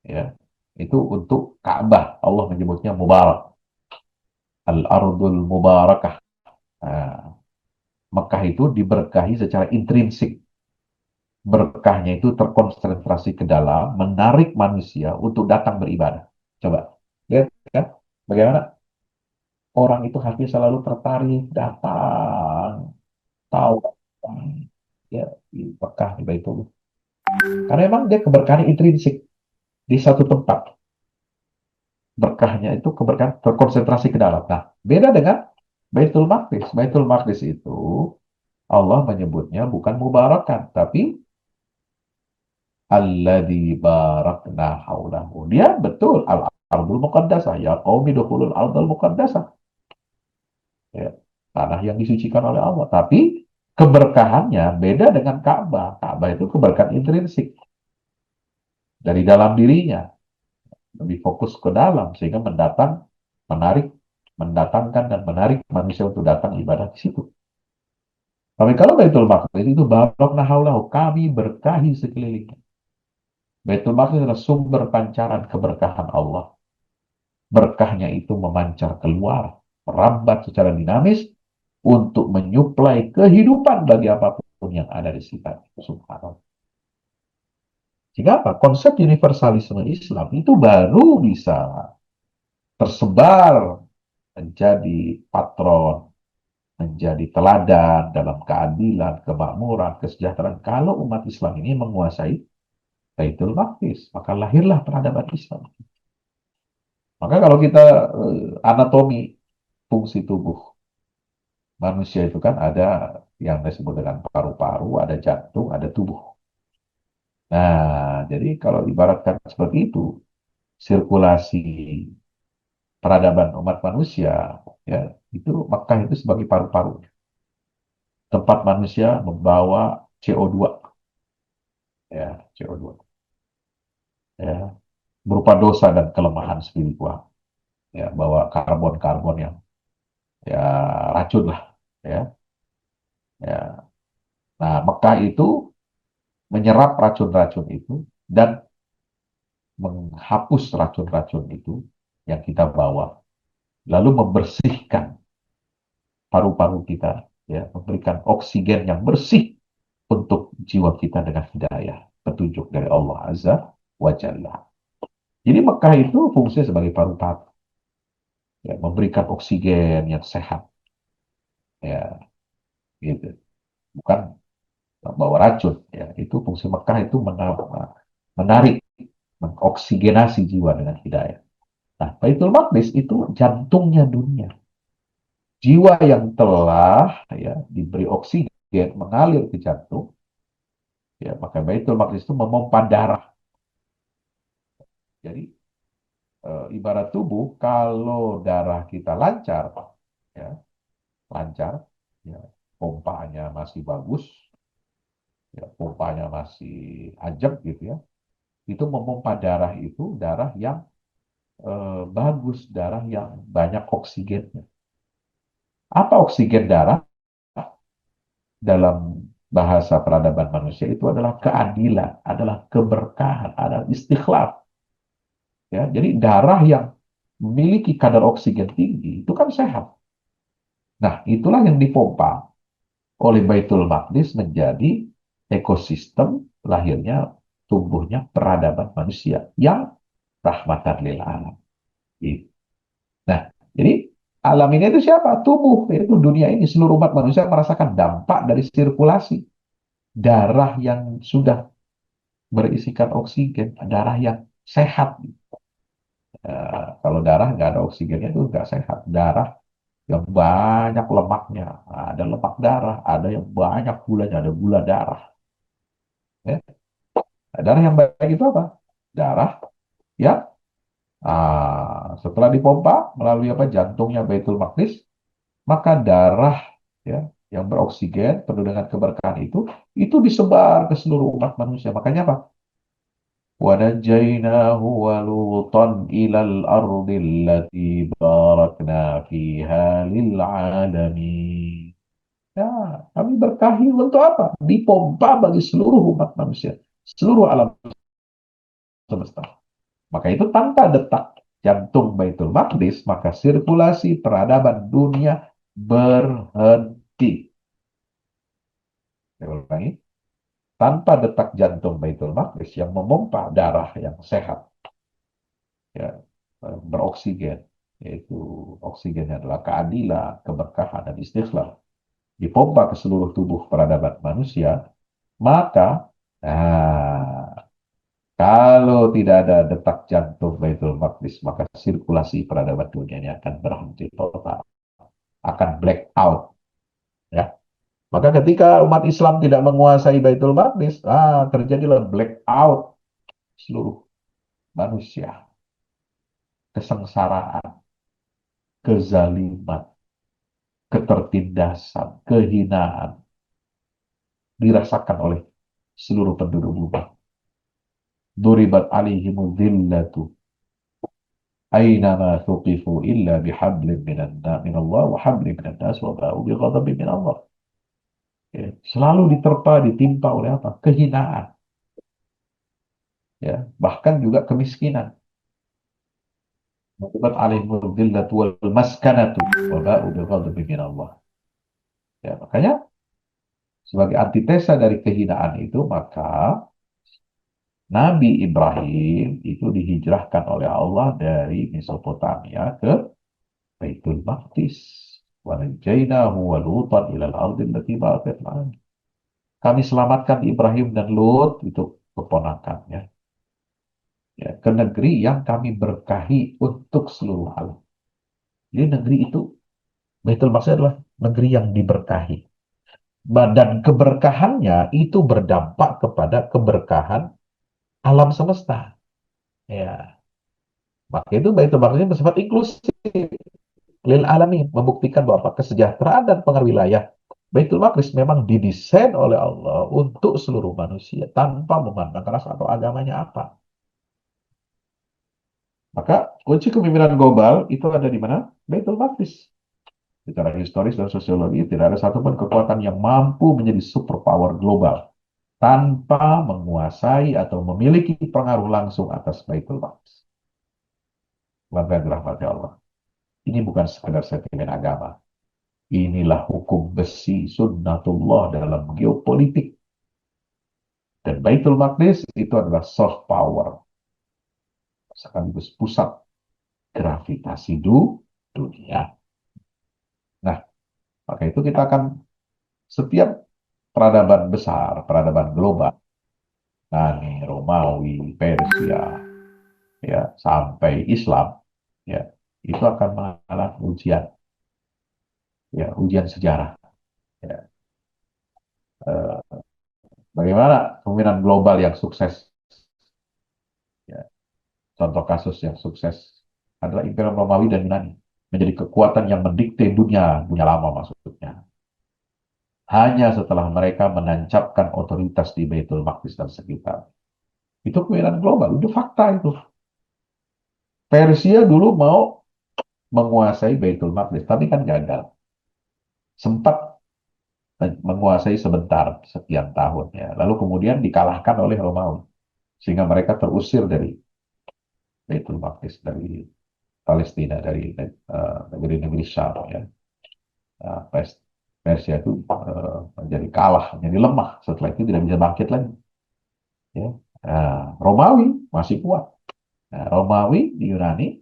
Ya, itu untuk Ka'bah Allah menyebutnya mubarak, al-ardul mubarakah. Nah, Mekah itu diberkahi secara intrinsik. Berkahnya itu terkonsentrasi ke dalam, menarik manusia untuk datang beribadah. Coba, lihat kan, bagaimana orang itu hati selalu tertarik, datang, tahu, ya, di Mekah, di Baitullah. Karena memang dia keberkahan intrinsik di satu tempat. Berkahnya itu keberkahan terkonsentrasi ke dalam. Nah, beda dengan Baitul Maqdis. Baitul Maqdis itu Allah menyebutnya bukan mubarakan, tapi alladzi barakna haulahu. Dia betul al-ardul muqaddasah. Ya qaumi dukhulul ardul muqaddasah. Ya, tanah yang disucikan oleh Allah. Tapi keberkahannya beda dengan Ka'bah. Ka'bah itu keberkahan intrinsik dari dalam dirinya, lebih fokus ke dalam sehingga menarik, mendatangkan dan menarik manusia untuk datang ibadah di situ. Tapi kalau Baitul Maqdis itu barakna haulahu, kami berkahi sekelilingnya. Baitul Maqdis adalah sumber pancaran keberkahan Allah. Berkahnya itu memancar keluar, merambat secara dinamis untuk menyuplai kehidupan bagi apapun yang ada di sekitar. Subhanallah. Sehingga apa? Konsep universalisme Islam itu baru bisa tersebar menjadi patron, menjadi teladan dalam keadilan, kemakmuran, kesejahteraan. Kalau umat Islam ini menguasai Baitul Maqdis, maka lahirlah peradaban Islam. Maka kalau kita anatomi fungsi tubuh manusia itu kan ada yang disebut dengan paru-paru, ada jantung, ada tubuh. Nah, jadi kalau ibaratkan seperti itu, sirkulasi peradaban umat manusia, ya, itu Makkah itu sebagai paru-paru. Tempat manusia membawa CO2, ya, CO2, ya, berupa dosa dan kelemahan spiritual, ya, bawa karbon-karbon yang, ya, racun lah, ya, ya. Nah, Mekah itu menyerap racun-racun itu dan menghapus racun-racun itu yang kita bawa, lalu membersihkan paru-paru kita, ya, memberikan oksigen yang bersih untuk jiwa kita dengan hidayah, petunjuk dari Allah Azza wa Jalla. Jadi Mekah itu fungsinya sebagai paru-paru, ya, memberikan oksigen yang sehat, ya, gitu. Bukan bawa racun, ya. Itu fungsi Mekah itu menarik, mengoksigenasi jiwa dengan hidayah. Nah, Baitul Maqdis itu jantungnya dunia. Jiwa yang telah, ya, diberi oksigen mengalir ke jantung, ya, maka Baitul Maqdis itu memompa darah. Jadi ibarat tubuh, kalau darah kita lancar, ya, lancar, ya, pompanya masih bagus, ya, pompanya masih ajak gitu ya, itu memompa darah itu darah yang bagus, darah yang banyak oksigennya. Apa oksigen darah? Dalam bahasa peradaban manusia itu adalah keadilan, adalah keberkahan, adalah istikhlaf. Ya, jadi darah yang memiliki kadar oksigen tinggi itu kan sehat. Nah, itulah yang dipompa oleh Baitul Maqdis menjadi ekosistem lahirnya tumbuhnya peradaban manusia yang rahmatan lil alam. Nah, jadi alam ini itu siapa? Tubuh, yaitu dunia ini. Seluruh umat manusia merasakan dampak dari sirkulasi darah yang sudah berisikan oksigen, darah yang sehat. Kalau darah nggak ada oksigennya itu nggak sehat. Darah yang banyak lemaknya, ada lemak darah, ada yang banyak gulanya, ada gula darah. Ya. Nah, darah yang baik itu apa? Darah yang setelah dipompa melalui apa jantungnya Baitul Maqdis, maka darah ya yang beroksigen penuh dengan keberkahan itu disebar ke seluruh umat manusia. Makanya apa? ونجيناه ولوطا إلى الأرض التي باركنا فيها للعالمين. Ya, kami berkahi untuk apa? Dipompa bagi seluruh umat manusia, seluruh alam semesta. Maka itu tanpa detak jantung Baitul Maqdis, maka sirkulasi peradaban dunia berhenti. Saya ulangi, tanpa detak jantung Baitul Maqdis yang memompa darah yang sehat, ya, beroksigen, yaitu oksigennya adalah keadilan, keberkahan, dan istighfar, dipompa ke seluruh tubuh peradaban manusia, maka kalau tidak ada detak jantung Baitul Maqdis, maka sirkulasi peradaban dunia ini akan berhenti total, akan black out. Ya. Maka ketika umat Islam tidak menguasai Baitul Maqdis, terjadilah black out seluruh manusia, kesengsaraan, kezaliman, ketertindasan, kehinaan dirasakan oleh seluruh penduduk bumi. Duribat alaihimu dhillatu aynama thuqifu illa bihablin minallah wa hablin minan nas wa ba'u bighadabin min Allah. Ya, selalu diterpa, ditimpa oleh apa? Kehinaan. Ya, bahkan juga kemiskinan. Duribat alaihimu dhillatu wal maskanatu wa ba'u bighadabin min Allah. Ya, makanya sebagai antitesa dari kehinaan itu, maka Nabi Ibrahim itu dihijrahkan oleh Allah dari Mesopotamia ke Baitul Maqdis. Wa najainahu wa Lutan ilal ardi allati barakna. Kami selamatkan Ibrahim dan Lut, itu keponakannya, ya, ke negeri yang kami berkahi untuk seluruh alam. Jadi negeri itu, Baitul Maqdis adalah negeri yang diberkahi. Dan keberkahannya itu berdampak kepada keberkahan alam semesta. Ya, maka itu Baitul Maqdis bersifat inklusif. Lil alamin membuktikan bahwa kesejahteraan dan pengaruh wilayah Baitul Maqdis memang didesain oleh Allah untuk seluruh manusia tanpa memandang ras atau agamanya apa. Maka kunci kepemimpinan global itu ada di mana? Baitul Maqdis. Secara historis dan sosiologi tidak ada satupun kekuatan yang mampu menjadi superpower global tanpa menguasai atau memiliki pengaruh langsung atas Baitul Maqdis. Maka dirahmati Allah. Ini bukan sekedar sentimen agama. Inilah hukum besi sunnatullah dalam geopolitik. Dan Baitul Maqdis itu adalah soft power, sekaligus pusat gravitasi dunia. Nah, maka itu kita akan setiap peradaban besar, peradaban global, Yunani, Romawi, Persia, ya sampai Islam, ya itu akan mengalami ujian, ya ujian sejarah. Ya. Bagaimana kepemimpinan global yang sukses? Ya, contoh kasus yang sukses adalah Imperium Romawi dan Yunani. Menjadi kekuatan yang mendikte dunia, dunia lama maksudnya. hanya setelah mereka menancapkan otoritas di Baitul Maqdis dan sekitar. Itu kebenaran global, itu fakta itu. Persia dulu mau menguasai Baitul Maqdis, tapi kan gagal. Sempat menguasai sebentar, sekian tahun ya. Lalu kemudian dikalahkan oleh Romawi, sehingga mereka terusir dari Baitul Maqdis, dari Palestina, dari negeri-negeri Syam ya. Nah, Persia itu menjadi kalah, menjadi lemah. Setelah itu tidak bisa bangkit lagi. Ya. Romawi masih kuat. Nah, Romawi di Yunani,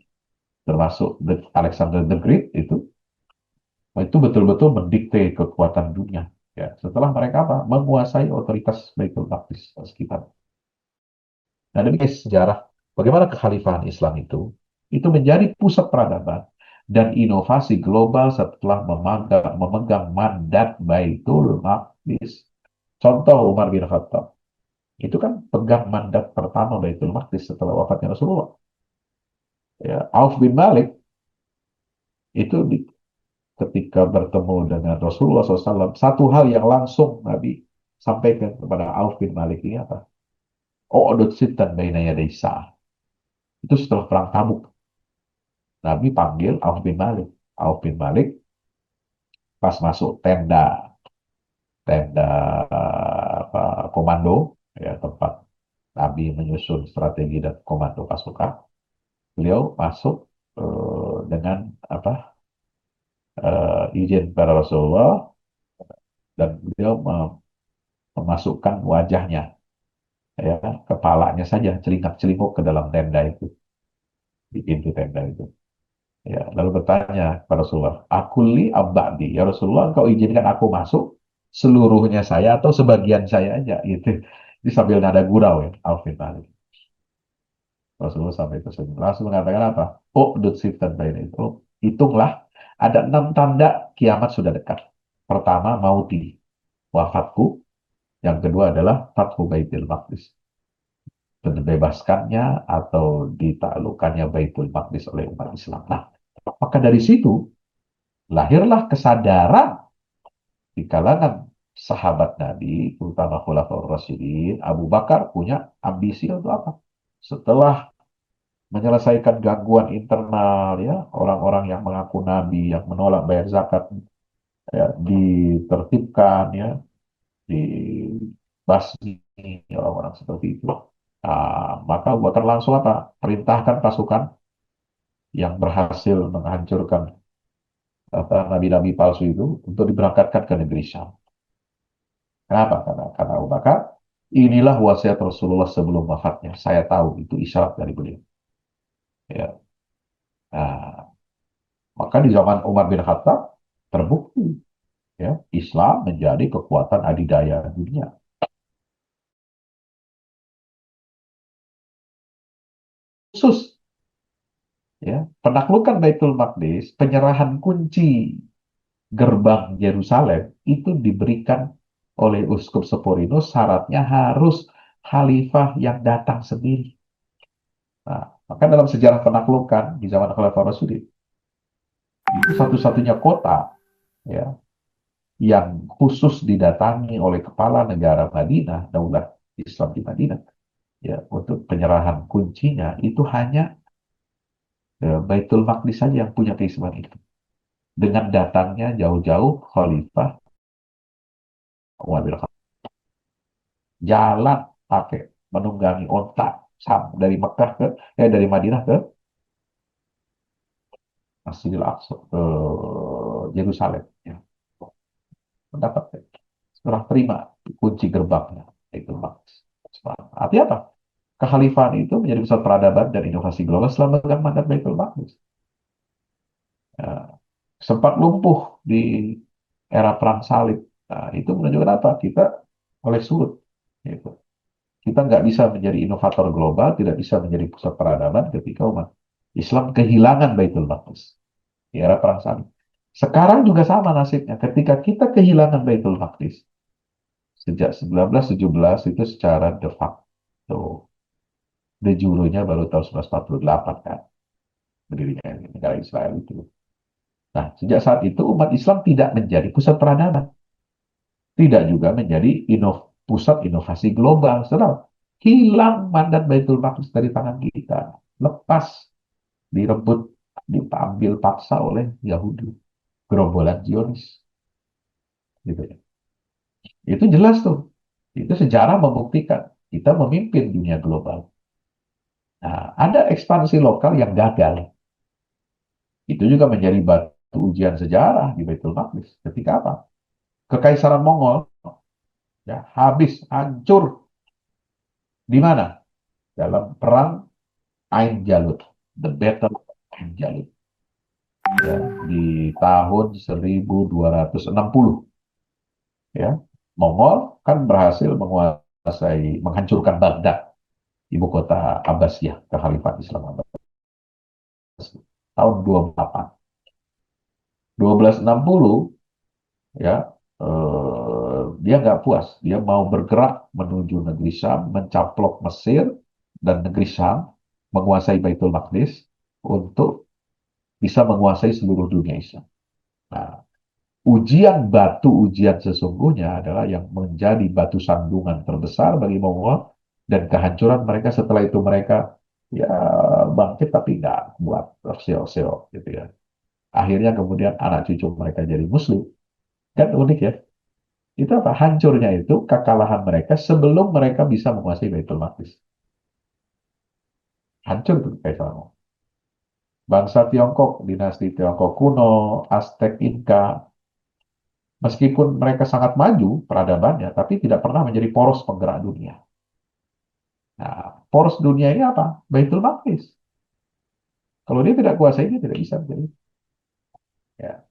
termasuk Alexander the Great itu betul-betul mendikte kekuatan dunia. Ya, setelah mereka apa? Menguasai otoritas Baitul Maqdis sekitar. Nah, demikian sejarah bagaimana kekhalifahan Islam itu menjadi pusat peradaban dan inovasi global setelah memegang mandat Baitul Maqdis. Contoh Umar bin Khattab, itu kan pegang mandat pertama Baitul Maqdis setelah wafatnya Rasulullah. Ya, Auf bin Malik itu ketika bertemu dengan Rasulullah SAW, satu hal yang langsung Nabi sampaikan kepada Auf bin Malik ini apa? U'dud sitan baina yaday sa'ah. Itu setelah perang Tabuk. Nabi panggil Auf bin Malik. Auf bin Malik pas masuk tenda, tenda apa, komando, ya, tempat Nabi menyusun strategi dan komando pasukan. Beliau masuk dengan apa izin para Rasulullah, dan beliau memasukkan wajahnya, ya, kepalanya saja celingak-celinguk ke dalam tenda itu, di pintu tenda itu. Ya, lalu bertanya kepada Rasulullah, "Akuli abadi, ya Rasulullah, engkau izinkan aku masuk seluruhnya saya atau sebagian saya aja?" Gitu. Ini sambil nada gurau ya, Alvin Malik. Rasulullah sampai tersebut langsung mengatakan apa? Oh, dut siftan bain itu. Hitunglah, ada 6 tanda kiamat sudah dekat. Pertama, mauti, wafatku. Yang kedua adalah Fathu Baitul Maqdis, terbebaskannya atau ditaklukkannya Baitul Maqdis oleh umat Islam. Nah, maka dari situ lahirlah kesadaran di kalangan sahabat Nabi, terutama Khulafaur Rasyidin. Abu Bakar punya ambisi untuk apa? Setelah menyelesaikan gangguan internal, ya, orang-orang yang mengaku Nabi, yang menolak bayar zakat, ya, ditertibkan, ya, dibasmi orang-orang seperti itu. Maka Abu Bakar langsung apa? Perintahkan pasukan yang berhasil menghancurkan apa nabi-nabi palsu itu untuk diberangkatkan ke negeri Syam. Kenapa? Karena Abu Bakar, inilah wasiat Rasulullah sebelum wafatnya. Saya tahu itu isyarat dari beliau. Ya. Nah, maka di zaman Umar bin Khattab terbukti, ya, Islam menjadi kekuatan adidaya dunia. Khusus, ya, penaklukan Baitul Maqdis, penyerahan kunci gerbang Yerusalem itu diberikan oleh Uskup Seporino, syaratnya harus khalifah yang datang sendiri. Nah, maka dalam sejarah penaklukan di zaman Khalifah Rasyidin, itu satu-satunya kota, ya, yang khusus didatangi oleh kepala negara Madinah, Daulah Islam di Madinah, ya, untuk penyerahan kuncinya itu hanya Baitul Maqdis saja yang punya keistimewaan itu. Dengan datangnya jauh-jauh Khalifah Umar bin Khattab, jalan pakai menunggangi onta dari Mekah dari Madinah ke Masjidil Aqsa, ke Yerusalem, ya. Mendapat setelah terima kunci gerbangnya itu Maqdis. Artinya apa? Kekhalifahan itu menjadi pusat peradaban dan inovasi global setelah memegang mandat Baitul Maqdis. Ya, sempat lumpuh di era perang salib. Nah, itu menunjukkan apa? Kita oleh surut. Gitu. Kita nggak bisa menjadi inovator global, tidak bisa menjadi pusat peradaban ketika umat Islam kehilangan Baitul Maqdis di era perang salib. Sekarang juga sama nasibnya. Ketika kita kehilangan Baitul Maqdis sejak 1917 itu secara de facto, de jure-nya baru tahun 1948 kan, berdirinya negara Israel itu. Nah, sejak saat itu umat Islam tidak menjadi pusat peradaban. tidak juga menjadi pusat inovasi global. Saudara, hilang mandat Baitul Maqdis dari tangan kita, lepas, direbut, diambil paksa oleh Yahudi, gerombolan Zionis, gitu ya. Itu jelas tuh. Itu sejarah membuktikan kita memimpin dunia global. Nah, ada ekspansi lokal yang gagal. Itu juga menjadi batu ujian sejarah di Baitul Maqdis. Ketika apa? Kekaisaran Mongol ya habis, hancur di mana? Dalam perang Ain Jalut, the Battle of Ain Jalut, ya, di tahun 1260. Ya, Mongol kan berhasil menghancurkan Baghdad, ibu kota Abbasiyah, Kekhalifan Islam Abbasiyah, tahun 28. 1260, ya, dia nggak puas, dia mau bergerak menuju negeri Syam, mencaplok Mesir dan negeri Syam, menguasai Baitul Maqdis untuk bisa menguasai seluruh dunia Islam. Nah, ujian sesungguhnya adalah yang menjadi batu sandungan terbesar bagi Mongol, dan kehancuran mereka setelah itu mereka ya bangkit tapi nggak buat terseok-seok gitu ya. Akhirnya kemudian anak cucu mereka jadi Muslim. Kan unik ya. Itu apa? Hancurnya itu kekalahan mereka sebelum mereka bisa menguasai Baitul Maqdis. Hancur tuh Kaisaran. Bangsa Tiongkok, dinasti Tiongkok kuno, Aztec, Inka, meskipun mereka sangat maju peradabannya, tapi tidak pernah menjadi poros penggerak dunia. Nah, poros dunia ini apa? Baitul Maqdis. Kalau dia tidak kuasai, dia tidak bisa menjadi. Ya.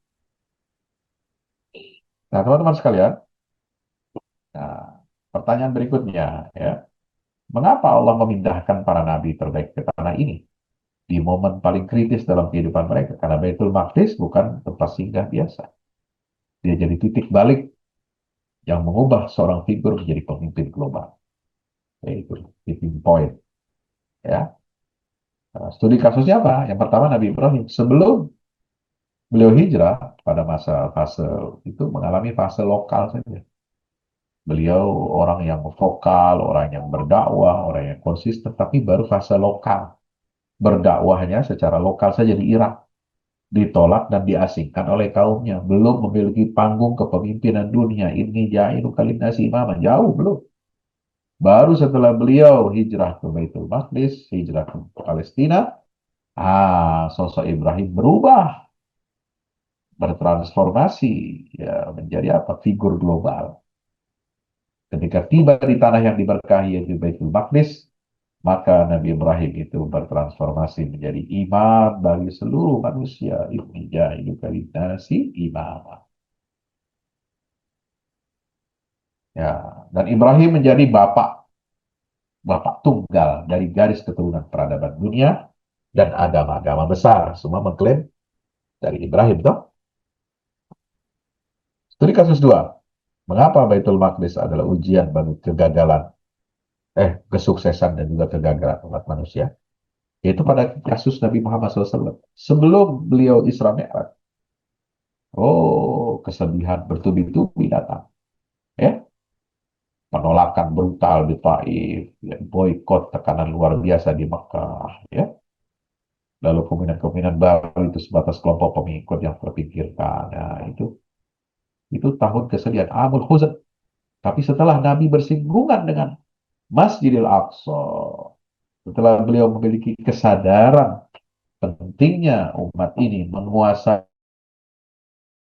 Nah, teman-teman sekalian, nah, pertanyaan berikutnya, ya, mengapa Allah memindahkan para nabi terbaik ke tanah ini di momen paling kritis dalam kehidupan mereka? Karena Baitul Maqdis bukan tempat singgah biasa. Dia jadi titik balik yang mengubah seorang figur menjadi pemimpin global. Yaitu tipping point. Ya. Nah, studi kasusnya apa? Yang pertama Nabi Ibrahim. Sebelum beliau hijrah, pada masa fase itu mengalami fase lokal saja. Beliau orang yang vokal, orang yang berdakwah, orang yang konsisten, tapi baru fase lokal. Berdakwahnya secara lokal saja di Irak. Ditolak dan diasingkan oleh kaumnya. Belum memiliki panggung kepemimpinan dunia. Ini jahilu kalinasi imam. Jauh belum. Baru setelah beliau hijrah ke Baitul Maqdis, hijrah ke Palestina, sosok Ibrahim berubah, bertransformasi, ya, menjadi apa? Figur global. Ketika tiba di tanah yang diberkahi yaitu Baitul Maqdis, maka Nabi Ibrahim itu bertransformasi menjadi imam bagi seluruh manusia. Ibni jahilu kalinasi imam. Ya, dan Ibrahim menjadi bapak tunggal dari garis keturunan peradaban dunia dan agama-agama besar. Semua mengklaim dari Ibrahim, toh. Studi kasus 2. Mengapa Baitul Maqdis adalah ujian bagi kesuksesan dan juga kegagalan umat manusia? Yaitu pada kasus Nabi Muhammad SAW. Sebelum beliau Isra Mi'raj, kesedihan bertubi-tubi datang. Ya, penolakan brutal di Taif, ya, boykot, tekanan luar biasa di Mekah, ya. Lalu kemungkinan-kemungkinan baru itu sebatas kelompok pengikut yang terpinggirkan. Nah, itu tahun kesedihan, Amul Huzn. Tapi setelah Nabi bersinggungan dengan Masjidil Aqsa, setelah beliau memiliki kesadaran pentingnya umat ini menguasai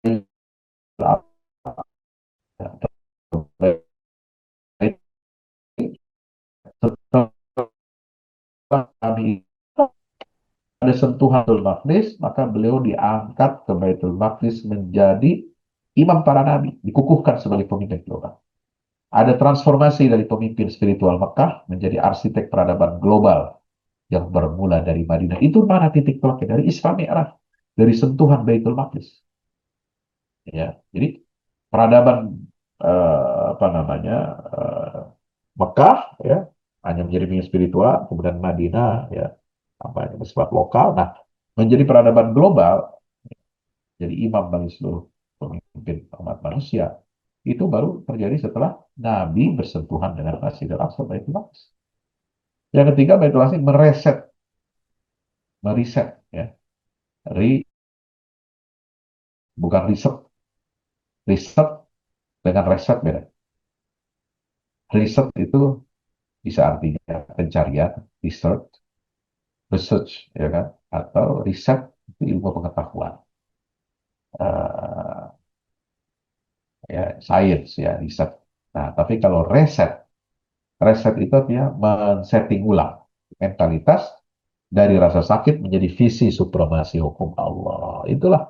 setelah Nabi ada sentuhan Baitul Maqdis, maka beliau diangkat ke Baitul Maqdis menjadi imam para nabi, dikukuhkan sebagai pemimpin global. Ada transformasi dari pemimpin spiritual Mekah menjadi arsitek peradaban global yang bermula dari Madinah. Itu mana titik tolaknya? Dari Isra Mi'raj, dari sentuhan Baitul Maqdis. Ya, jadi peradaban apa namanya Mekah, ya, hanya menjadi pemimpin spiritual, kemudian Madinah, ya, apa yang bersifat lokal. Nah, menjadi peradaban global, jadi imam bagi seluruh pemimpin umat manusia. itu baru terjadi setelah Nabi bersentuhan dengan Masjidil Aqsa, Baitul Maqdis. Yang ketiga, Baitul Maqdis meriset, ya, Re, bukan riset, riset dengan reset beda. Riset itu bisa artinya pencarian, research, research, ya kan, atau riset itu ilmu pengetahuan, uh, ya, science, ya, riset. Nah, tapi kalau reset, reset itu artinya men-setting ulang mentalitas dari rasa sakit menjadi visi supremasi hukum Allah. Itulah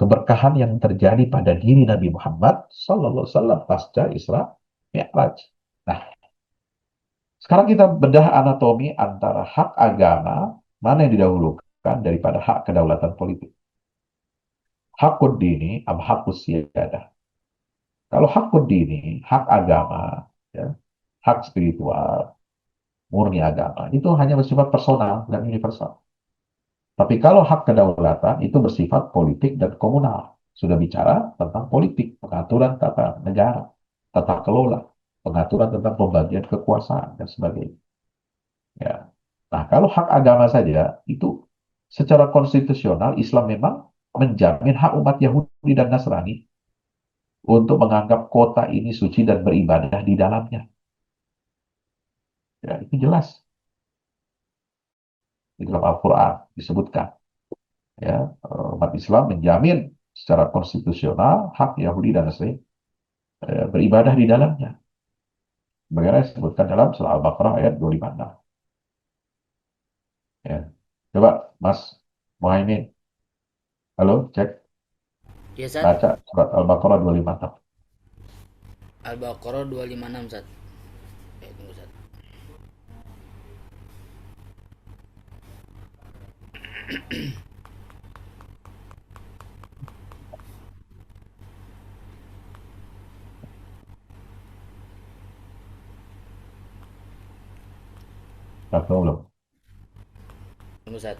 keberkahan yang terjadi pada diri Nabi Muhammad Sallallahu Alaihi Wasallam pasca Isra Mi'raj. Nah, sekarang kita bedah anatomi antara hak agama mana yang didahulukan daripada hak kedaulatan politik. Hakud dini am hakus siyadah. Kalau hakud dini, hak agama, ya, hak spiritual, murni agama, itu hanya bersifat personal dan universal. Tapi kalau hak kedaulatan itu bersifat politik dan komunal. Sudah bicara tentang politik, pengaturan tata negara, tata kelola, pengaturan tentang pembagian kekuasaan, dan sebagainya. Ya. Nah, kalau hak agama saja, itu secara konstitusional Islam memang menjamin hak umat Yahudi dan Nasrani untuk menganggap kota ini suci dan beribadah di dalamnya. Ya, itu jelas di dalam Al-Quran disebutkan. Ya, umat Islam menjamin secara konstitusional hak Yahudi dan Nasrani beribadah di dalamnya. Bagaimana disebutkan dalam surah Al-Baqarah ayat 256. Ya. Coba Mas Muhaimin, halo, cek, Ya, Sat. baca surat Al-Baqarah 256. Al-Baqarah 256, Sat. Tunggu, Sat. Satu belum? Tunggu, Sat.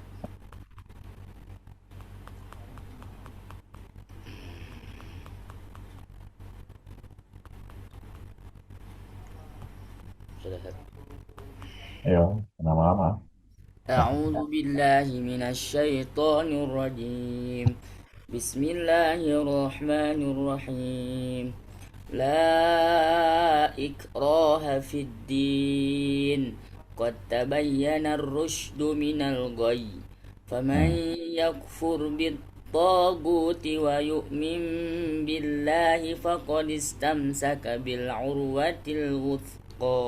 Sudah, Sat. Ayo, lama-lama. أعوذ بالله من الشيطان الرجيم. بسم الله الرحمن الرحيم. لا إكراه في الدين. قد تبين الرشد من الغي. فمن Hmm. يكفر بالطاغوت ويؤمن بالله فقد استمسك بالعروة الوثقى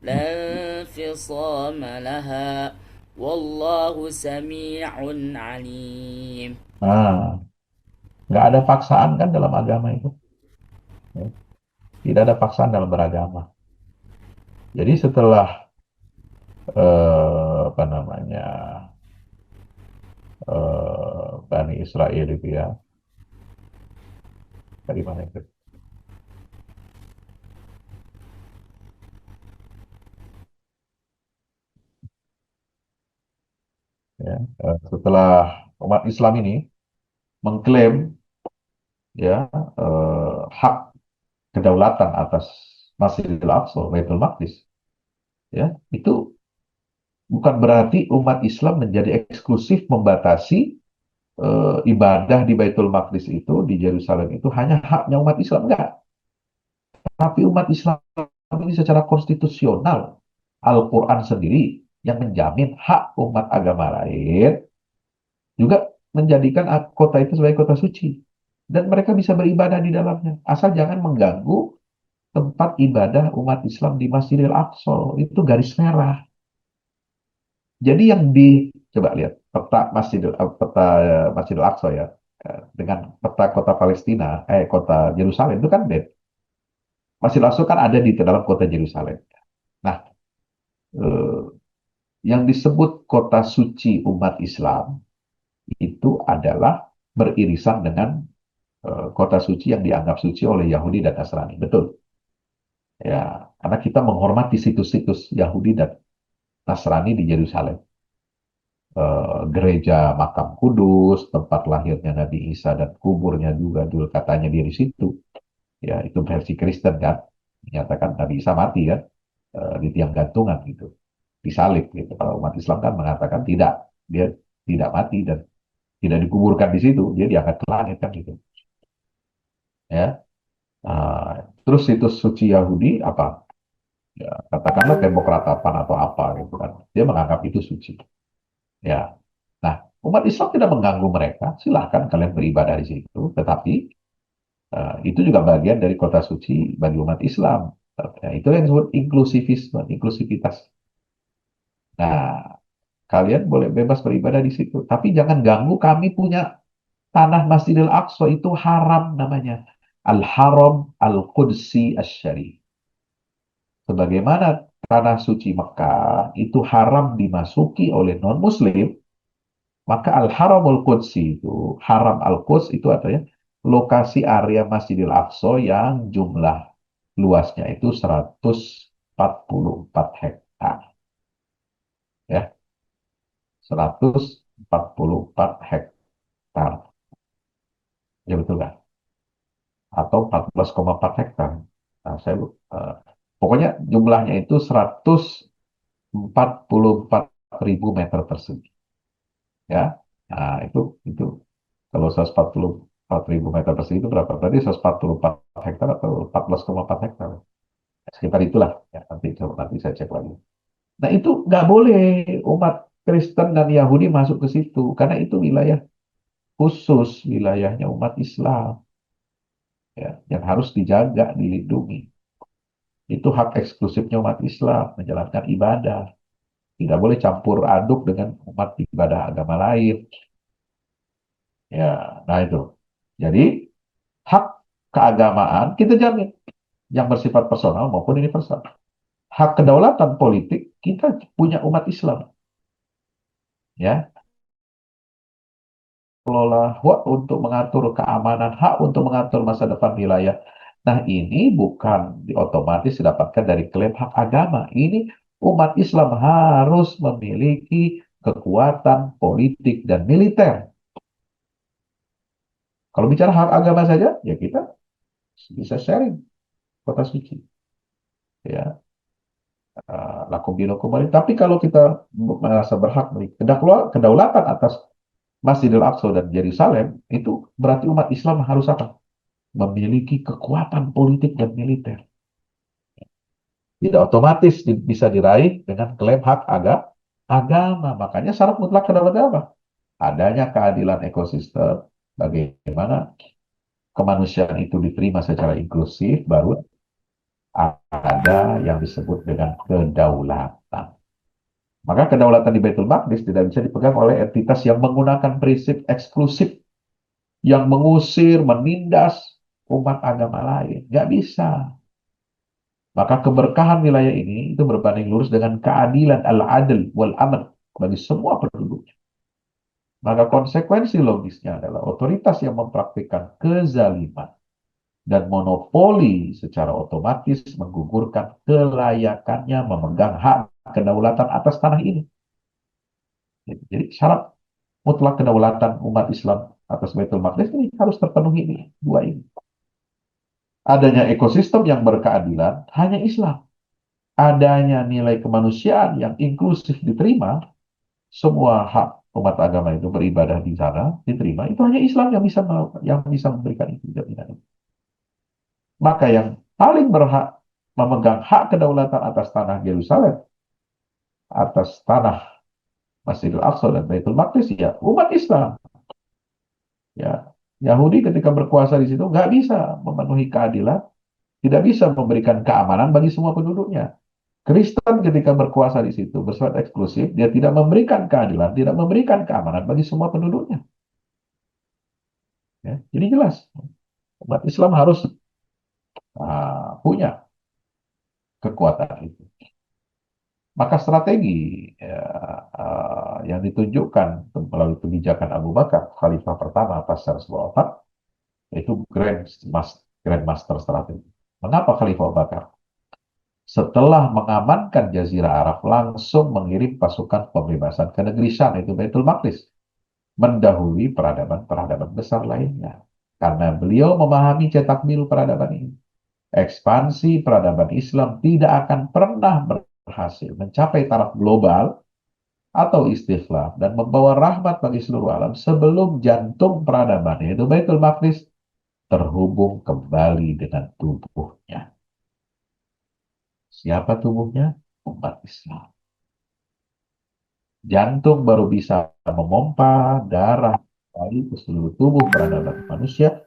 لا انفصام لها والله سميع عليم. Nah, nggak ada paksaan kan dalam agama itu. Ya. Tidak ada paksaan dalam beragama. Jadi setelah apa namanya, Bani Israel itu, ya, dari mana itu? Ya, setelah umat Islam ini mengklaim, ya, hak kedaulatan atas Masjidil Aqsa, Baitul Maqdis, ya, itu bukan berarti umat Islam menjadi eksklusif membatasi ibadah di Baitul Maqdis itu, di Yerusalem itu hanya haknya umat Islam, enggak. Tapi umat Islam ini secara konstitusional, Al-Quran sendiri yang menjamin hak umat agama lain juga menjadikan kota itu sebagai kota suci. Dan mereka bisa beribadah di dalamnya. Asal jangan mengganggu tempat ibadah umat Islam di Masjidil Aqsa. Itu garis merah. Jadi yang coba lihat peta Masjidil Aqsa, ya, dengan peta kota Palestina, kota Yerusalem itu kan beda. Masjidil Aqsa kan ada di dalam kota Yerusalem. Nah, eh, yang disebut kota suci umat Islam itu adalah beririsan dengan kota suci yang dianggap suci oleh Yahudi dan Nasrani. Betul. Ya, karena kita menghormati situs-situs Yahudi dan Nasrani di Yerusalem. gereja Makam Kudus, tempat lahirnya Nabi Isa dan kuburnya juga dulu katanya dia di situ. Ya, itu versi Kristen kan, menyatakan Nabi Isa mati kan, di tiang gantungan gitu, disalib gitu. Kalau umat Islam kan mengatakan tidak, dia tidak mati dan tidak dikuburkan di situ, dia diangkat ke langit kan gitu. Ya, terus situs suci Yahudi apa? Ya, katakanlah tembok ratapan atau apa gitu kan, dia menganggap itu suci. Ya, nah umat Islam tidak mengganggu mereka, silahkan kalian beribadah di situ, tetapi itu juga bagian dari kota suci bagi umat Islam. Ya, itu yang disebut inklusivisme, inklusivitas. Nah, kalian boleh bebas beribadah di situ, tapi jangan ganggu kami punya tanah Masjidil Aqsa itu haram namanya. Al-Haram Al-Qudsi Asy-Syarif. Sebagaimana tanah suci Mekah itu haram dimasuki oleh non-Muslim, maka Al-Haramul Qudsi itu, Haram Al-Quds itu artinya lokasi area Masjidil Aqsa yang jumlah luasnya itu 144 hektar. Ya, 144 hektar. Ya betul kan? Atau 14,4 hektar. Nah, pokoknya jumlahnya itu 144 ribu meter persegi. Ya, nah itu kalau 144 ribu meter persegi itu berapa? Berarti 144 hektar atau 14,4 hektar. Sekitar itulah. Ya, nanti saya cek lagi. Nah itu nggak boleh umat Kristen dan Yahudi masuk ke situ karena itu wilayah khusus, wilayahnya umat Islam, ya, yang harus dijaga, dilindungi. Itu hak eksklusifnya umat Islam menjalankan ibadah. Tidak boleh campur aduk dengan umat ibadah agama lain. Ya, nah itu. Jadi hak keagamaan kita jamin yang bersifat personal maupun universal. Hak kedaulatan politik kita punya umat Islam, ya, kelola, hak untuk mengatur keamanan, hak untuk mengatur masa depan wilayah. Nah, ini bukan otomatis didapatkan dari klaim hak agama. Ini umat Islam harus memiliki kekuatan politik dan militer. Kalau bicara hak agama saja, ya kita bisa sharing kota suci. Ya, lakum dinukum waliy. Tapi kalau kita merasa berhak memiliki kedaulatan atas Masjidil Aqsa dan Yerusalem, itu berarti umat Islam harus apa? Memiliki kekuatan politik dan militer. Tidak otomatis bisa diraih dengan klaim hak agama. Makanya syarat mutlak kedaulatan apa? Adanya keadilan ekosistem, bagaimana kemanusiaan itu diterima secara inklusif, baru ada yang disebut dengan kedaulatan. Maka kedaulatan di Baitul Maqdis tidak bisa dipegang oleh entitas yang menggunakan prinsip eksklusif, yang mengusir, menindas umat agama lain. Nggak bisa. Maka keberkahan wilayah ini itu berbanding lurus dengan keadilan al-adl wal-aman bagi semua penduduk. Maka konsekuensi logisnya adalah otoritas yang mempraktikkan kezaliman dan monopoli secara otomatis menggugurkan kelayakannya memegang hak kedaulatan atas tanah ini. Jadi syarat mutlak kedaulatan umat Islam atas Baitul Maqdis ini harus terpenuhi ini, dua ini. Adanya ekosistem yang berkeadilan hanya Islam. Adanya nilai kemanusiaan yang inklusif diterima, semua hak umat agama itu beribadah di sana diterima, itu hanya Islam yang bisa memberikan itu jaminan. Maka yang paling berhak memegang hak kedaulatan atas tanah Yerusalem, atas tanah Masjidil Aqsa dan Baitul Maqdis, ya umat Islam. Ya, Yahudi ketika berkuasa di situ nggak bisa memenuhi keadilan, tidak bisa memberikan keamanan bagi semua penduduknya. Kristen ketika berkuasa di situ bersifat eksklusif, dia tidak memberikan keadilan, tidak memberikan keamanan bagi semua penduduknya. Ya, jadi jelas, umat Islam harus punya kekuatan itu. Maka strategi ya, yang ditunjukkan melalui kebijakan Abu Bakar, Khalifah pertama pasca Rasulullah wafat, itu Grand Master strategi. Mengapa Khalifah Abu Bakar? setelah mengamankan Jazirah Arab, langsung mengirim pasukan pembebasan ke negeri Syam, itu Baitul Maqdis, mendahului peradaban-peradaban besar lainnya. Karena beliau memahami cetak biru peradaban ini. Ekspansi peradaban Islam tidak akan pernah berhasil mencapai taraf global atau istiqlal dan membawa rahmat bagi seluruh alam sebelum jantung peradaban, yaitu Baitul Maqdis, terhubung kembali dengan tubuhnya. Siapa tubuhnya? Umat Islam. Jantung baru bisa memompa darah kembali ke seluruh tubuh peradaban manusia.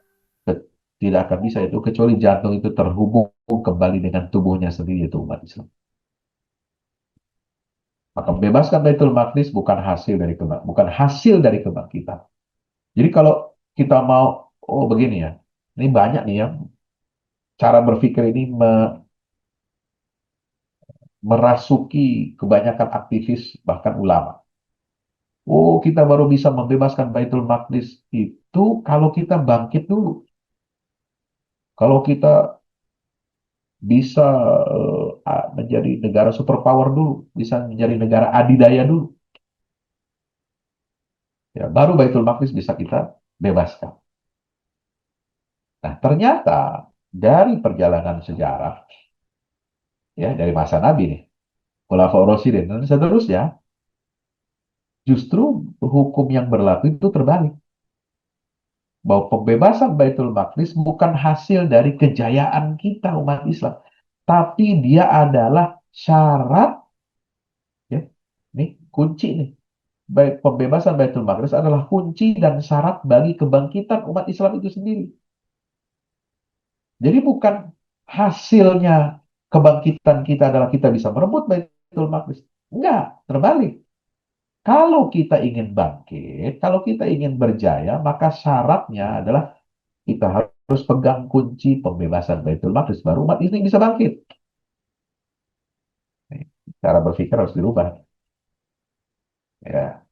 Tidak akan bisa itu kecuali jantung itu terhubung kembali dengan tubuhnya sendiri, yaitu umat Islam. Maka membebaskan Baitul Maqdis bukan hasil dari kebangkitan. Jadi kalau kita mau, oh begini ya, ini banyak nih ya, cara berpikir ini merasuki kebanyakan aktivis bahkan ulama. Oh, kita baru bisa membebaskan Baitul Maqdis itu kalau kita bangkit dulu. Kalau kita bisa menjadi negara superpower dulu, bisa menjadi negara adidaya dulu. Ya, baru Baitul Maqdis bisa kita bebaskan. Nah, ternyata dari perjalanan sejarah, ya dari masa Nabi nih, Khulafaur Rasyidin dan seterusnya, justru hukum yang berlaku itu terbalik. Bahwa pembebasan Baitul Maqdis bukan hasil dari kejayaan kita umat Islam, tapi dia adalah syarat, ya, ini kunci nih. Baik, pembebasan Baitul Maqdis adalah kunci dan syarat bagi kebangkitan umat Islam itu sendiri. Jadi bukan hasilnya kebangkitan kita adalah kita bisa merebut Baitul Maqdis. Enggak, terbalik. Kalau kita ingin bangkit, kalau kita ingin berjaya, maka syaratnya adalah kita harus pegang kunci pembebasan Baitul Maqdis, baru umat ini bisa bangkit. Cara berpikir harus dirubah. Ya.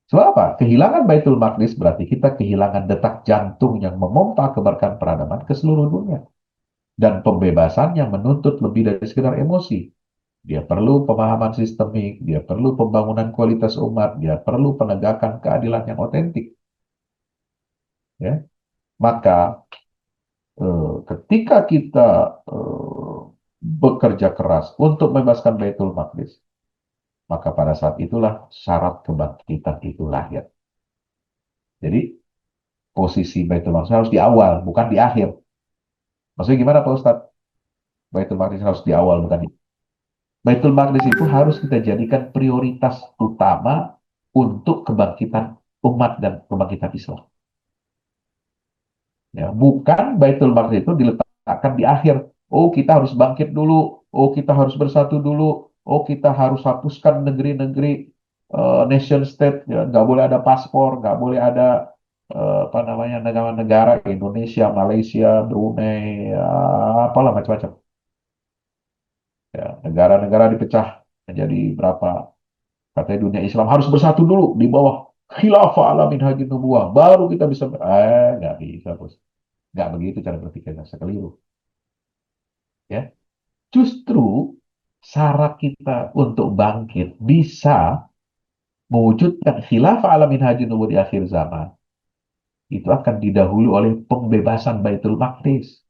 Sebab apa? Kehilangan Baitul Maqdis berarti kita kehilangan detak jantung yang memompa keberkahan peradaban ke seluruh dunia. Dan pembebasan yang menuntut lebih dari sekedar emosi. Dia perlu pemahaman sistemik, dia perlu pembangunan kualitas umat, dia perlu penegakan keadilan yang otentik. Ya. Maka ketika kita bekerja keras untuk membebaskan Baitul Maqdis, maka pada saat itulah syarat kebangkitan itu lahir. Jadi posisi Baitul Maqdis harus di awal, bukan di akhir. Maksudnya gimana Pak Ustadz? Baitul Maqdis harus di awal, bukan di... Baitul Maqdis itu harus kita jadikan prioritas utama untuk kebangkitan umat dan kebangkitan Islam. Ya, bukan Baitul Maqdis itu diletakkan di akhir. Oh, kita harus bangkit dulu. Oh, kita harus bersatu dulu. Oh, kita harus hapuskan negeri-negeri nation state. Ya, nggak boleh ada paspor, nggak boleh ada apa namanya negara-negara Indonesia, Malaysia, Brunei, ya, apalah macam-macam. Ya, negara-negara dipecah menjadi berapa? Katanya dunia Islam harus bersatu dulu di bawah khilafah ala minhajin nubuwah. Baru kita bisa, nggak bisa, bos. Nggak begitu cara berpikirnya, sekeliru. Ya, justru syarat kita untuk bangkit bisa mewujudkan khilafah ala minhajin nubuwah di akhir zaman. Itu akan didahului oleh pembebasan Baitul Maqdis.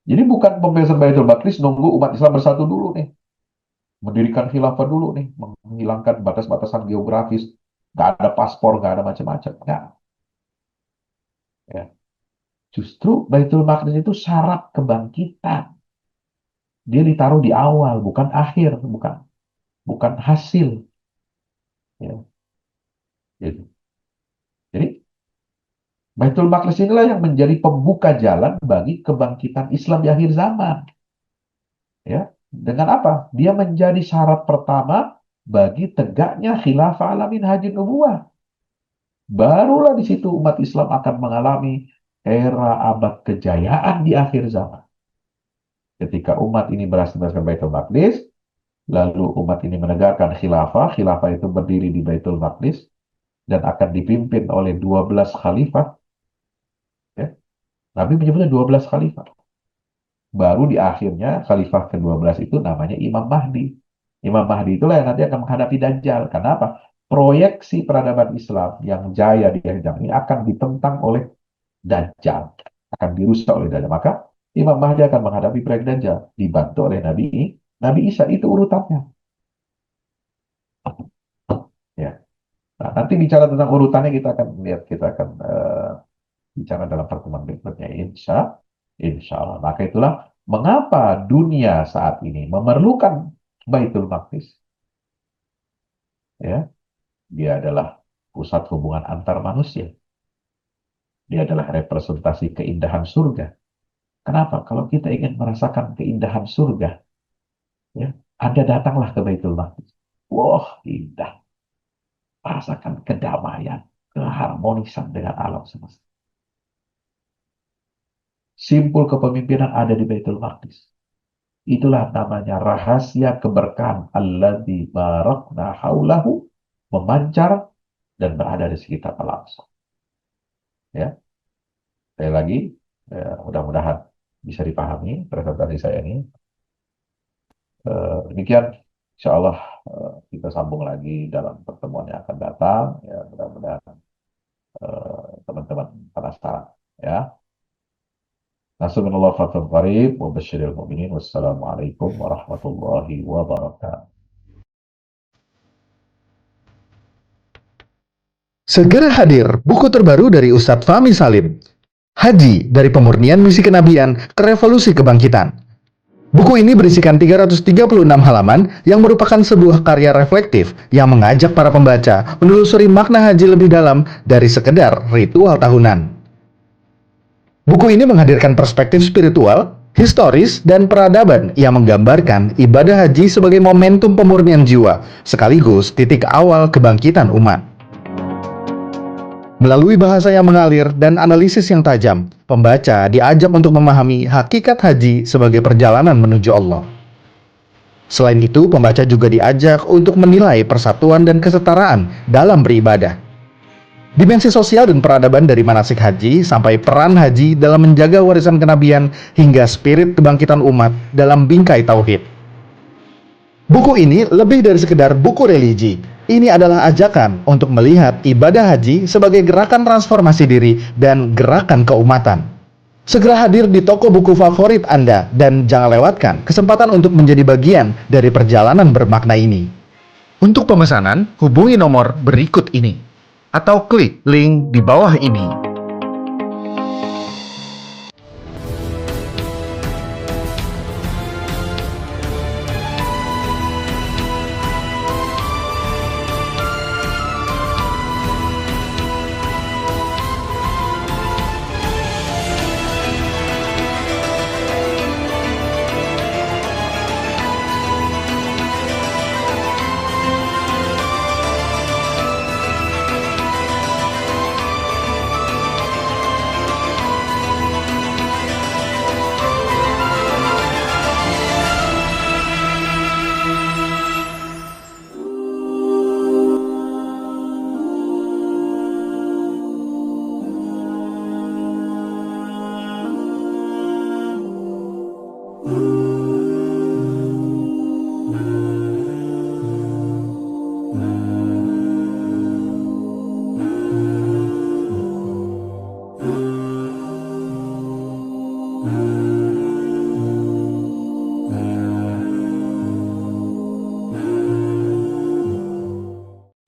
Jadi bukan pembebasan Baitul Maqdis nunggu umat Islam bersatu dulu nih. Mendirikan khilafah dulu nih. Menghilangkan batas-batasan geografis. Nggak ada paspor, nggak ada macam-macam. Nggak. Ya. Justru Baitul Maqdis itu syarat kebangkitan. Dia ditaruh di awal, bukan akhir, bukan hasil. Ya. Gitu. Jadi Baitul Maqdis inilah yang menjadi pembuka jalan bagi kebangkitan Islam di akhir zaman. Ya, dengan apa? Dia menjadi syarat pertama bagi tegaknya khilafah ala minhajin nubuwah. Barulah di situ umat Islam akan mengalami era abad kejayaan di akhir zaman. Ketika umat ini berhasil membebaskan Baitul Maqdis, lalu umat ini menegakkan khilafah, khilafah itu berdiri di Baitul Maqdis dan akan dipimpin oleh 12 khalifah. Ya. Nabi menyebutnya 12 khalifah. Baru di akhirnya Khalifah ke-12 itu namanya Imam Mahdi. Imam Mahdi itulah yang nanti akan menghadapi Dajjal. Kenapa? Proyeksi peradaban Islam yang jaya di akhir zaman ini akan ditentang oleh Dajjal. Akan dirusak oleh Dajjal. Maka Imam Mahdi akan menghadapi proyek Dajjal. Dibantu oleh Nabi Isa. Itu urutannya. Ya. Nah, nanti bicara tentang urutannya kita akan lihat. Kita akan bicara dalam pertemuan berikutnya. Insya Allah. Maka itulah mengapa dunia saat ini memerlukan Baitul Maqdis. Ya, dia adalah pusat hubungan antar manusia. Dia adalah representasi keindahan surga. Kenapa? Kalau kita ingin merasakan keindahan surga, ya, Anda datanglah ke Baitul Maqdis. Wah, indah. Rasakan kedamaian, keharmonisan dengan alam semesta. Simpul kepemimpinan ada di Baitul Maqdis. Itulah namanya rahasia keberkahan alladzi barakna haulahu, memancar dan berada di sekitar Al-Aqsa. Ya. Sekali lagi, mudah-mudahan bisa dipahami presentasi saya ini. Demikian, insya Allah kita sambung lagi dalam pertemuan yang akan datang. Ya, mudah-mudahan teman-teman penasaran. Ya. Nasrullah fatul qarib wa basyiril mu'minin. Wassalamualaikum warahmatullahi wabarakatuh. Segera hadir buku terbaru dari Ustadz Fahmi Salim, Haji dari Pemurnian Misi Kenabian ke Revolusi Kebangkitan. Buku ini berisikan 336 halaman yang merupakan sebuah karya reflektif yang mengajak para pembaca menelusuri makna haji lebih dalam dari sekedar ritual tahunan. Buku ini menghadirkan perspektif spiritual, historis, dan peradaban yang menggambarkan ibadah haji sebagai momentum pemurnian jiwa, sekaligus titik awal kebangkitan umat. Melalui bahasa yang mengalir dan analisis yang tajam, pembaca diajak untuk memahami hakikat haji sebagai perjalanan menuju Allah. Selain itu, pembaca juga diajak untuk menilai persatuan dan kesetaraan dalam beribadah. Dimensi sosial dan peradaban dari manasik haji sampai peran haji dalam menjaga warisan kenabian hingga spirit kebangkitan umat dalam bingkai tauhid. Buku ini lebih dari sekedar buku religi. Ini adalah ajakan untuk melihat ibadah haji sebagai gerakan transformasi diri dan gerakan keumatan. Segera hadir di toko buku favorit Anda dan jangan lewatkan kesempatan untuk menjadi bagian dari perjalanan bermakna ini. Untuk pemesanan, hubungi nomor berikut ini atau klik link di bawah ini.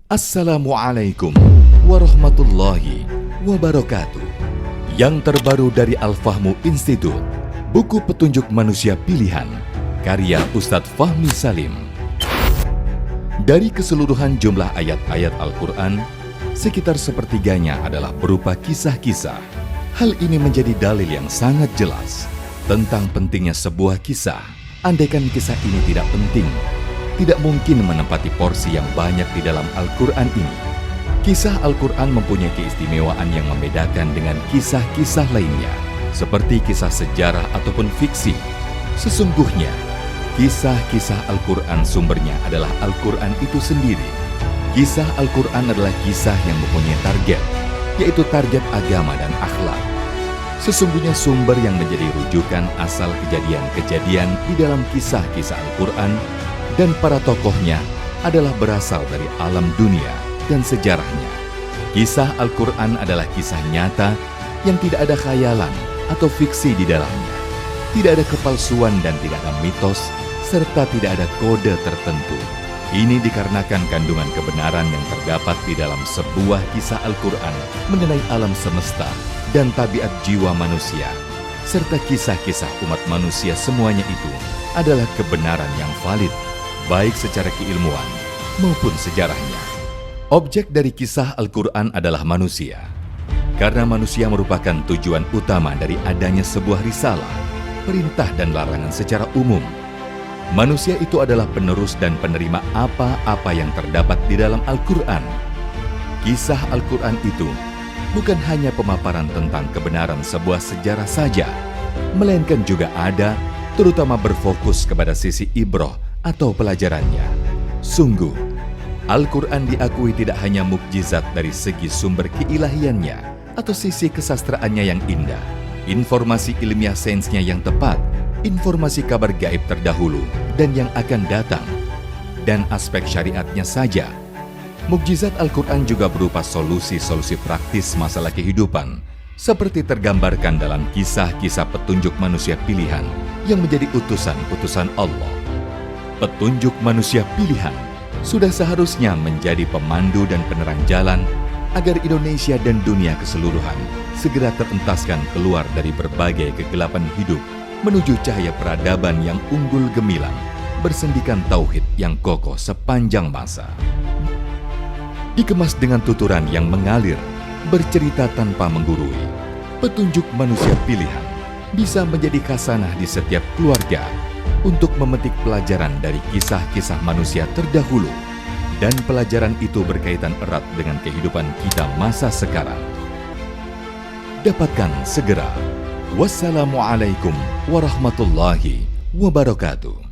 Assalamualaikum warahmatullahi wabarakatuh. Yang terbaru dari Al-Fahmu Institute, buku petunjuk manusia pilihan, karya Ustadz Fahmi Salim. Dari keseluruhan jumlah ayat-ayat Al-Quran, sekitar sepertiganya adalah berupa kisah-kisah. Hal ini menjadi dalil yang sangat jelas tentang pentingnya sebuah kisah. Andaikan kisah ini tidak penting, tidak mungkin menempati porsi yang banyak di dalam Al-Quran ini. Kisah Al-Quran mempunyai keistimewaan yang membedakan dengan kisah-kisah lainnya, seperti kisah sejarah ataupun fiksi. Sesungguhnya, kisah-kisah Al-Quran sumbernya adalah Al-Quran itu sendiri. Kisah Al-Quran adalah kisah yang mempunyai target, yaitu target agama dan akhlak. Sesungguhnya sumber yang menjadi rujukan asal kejadian-kejadian di dalam kisah-kisah Al-Quran dan para tokohnya adalah berasal dari alam dunia dan sejarahnya. Kisah Al-Quran adalah kisah nyata yang tidak ada khayalan atau fiksi di dalamnya. Tidak ada kepalsuan dan tidak ada mitos, serta tidak ada kode tertentu. Ini dikarenakan kandungan kebenaran yang terdapat di dalam sebuah kisah Al-Quran mengenai alam semesta dan tabiat jiwa manusia, serta kisah-kisah umat manusia semuanya itu adalah kebenaran yang valid, baik secara keilmuan maupun sejarahnya. Objek dari kisah Al-Quran adalah manusia, karena manusia merupakan tujuan utama dari adanya sebuah risalah, perintah dan larangan secara umum. Manusia itu adalah penerus dan penerima apa-apa yang terdapat di dalam Al-Quran. Kisah Al-Quran itu bukan hanya pemaparan tentang kebenaran sebuah sejarah saja, melainkan juga ada, terutama berfokus kepada sisi ibroh atau pelajarannya. Sungguh, Al-Quran diakui tidak hanya mukjizat dari segi sumber keilahiannya atau sisi kesastraannya yang indah, informasi ilmiah sainsnya yang tepat, informasi kabar gaib terdahulu dan yang akan datang, dan aspek syariatnya saja. Mukjizat Al-Quran juga berupa solusi-solusi praktis masalah kehidupan, seperti tergambarkan dalam kisah-kisah petunjuk manusia pilihan yang menjadi utusan-utusan Allah. Petunjuk manusia pilihan sudah seharusnya menjadi pemandu dan penerang jalan agar Indonesia dan dunia keseluruhan segera terentaskan keluar dari berbagai kegelapan hidup menuju cahaya peradaban yang unggul gemilang, bersendikan tauhid yang kokoh sepanjang masa. Dikemas dengan tuturan yang mengalir, bercerita tanpa menggurui, petunjuk manusia pilihan bisa menjadi khasanah di setiap keluarga untuk memetik pelajaran dari kisah-kisah manusia terdahulu, dan pelajaran itu berkaitan erat dengan kehidupan kita masa sekarang. Dapatkan segera. Wassalamualaikum warahmatullahi wabarakatuh.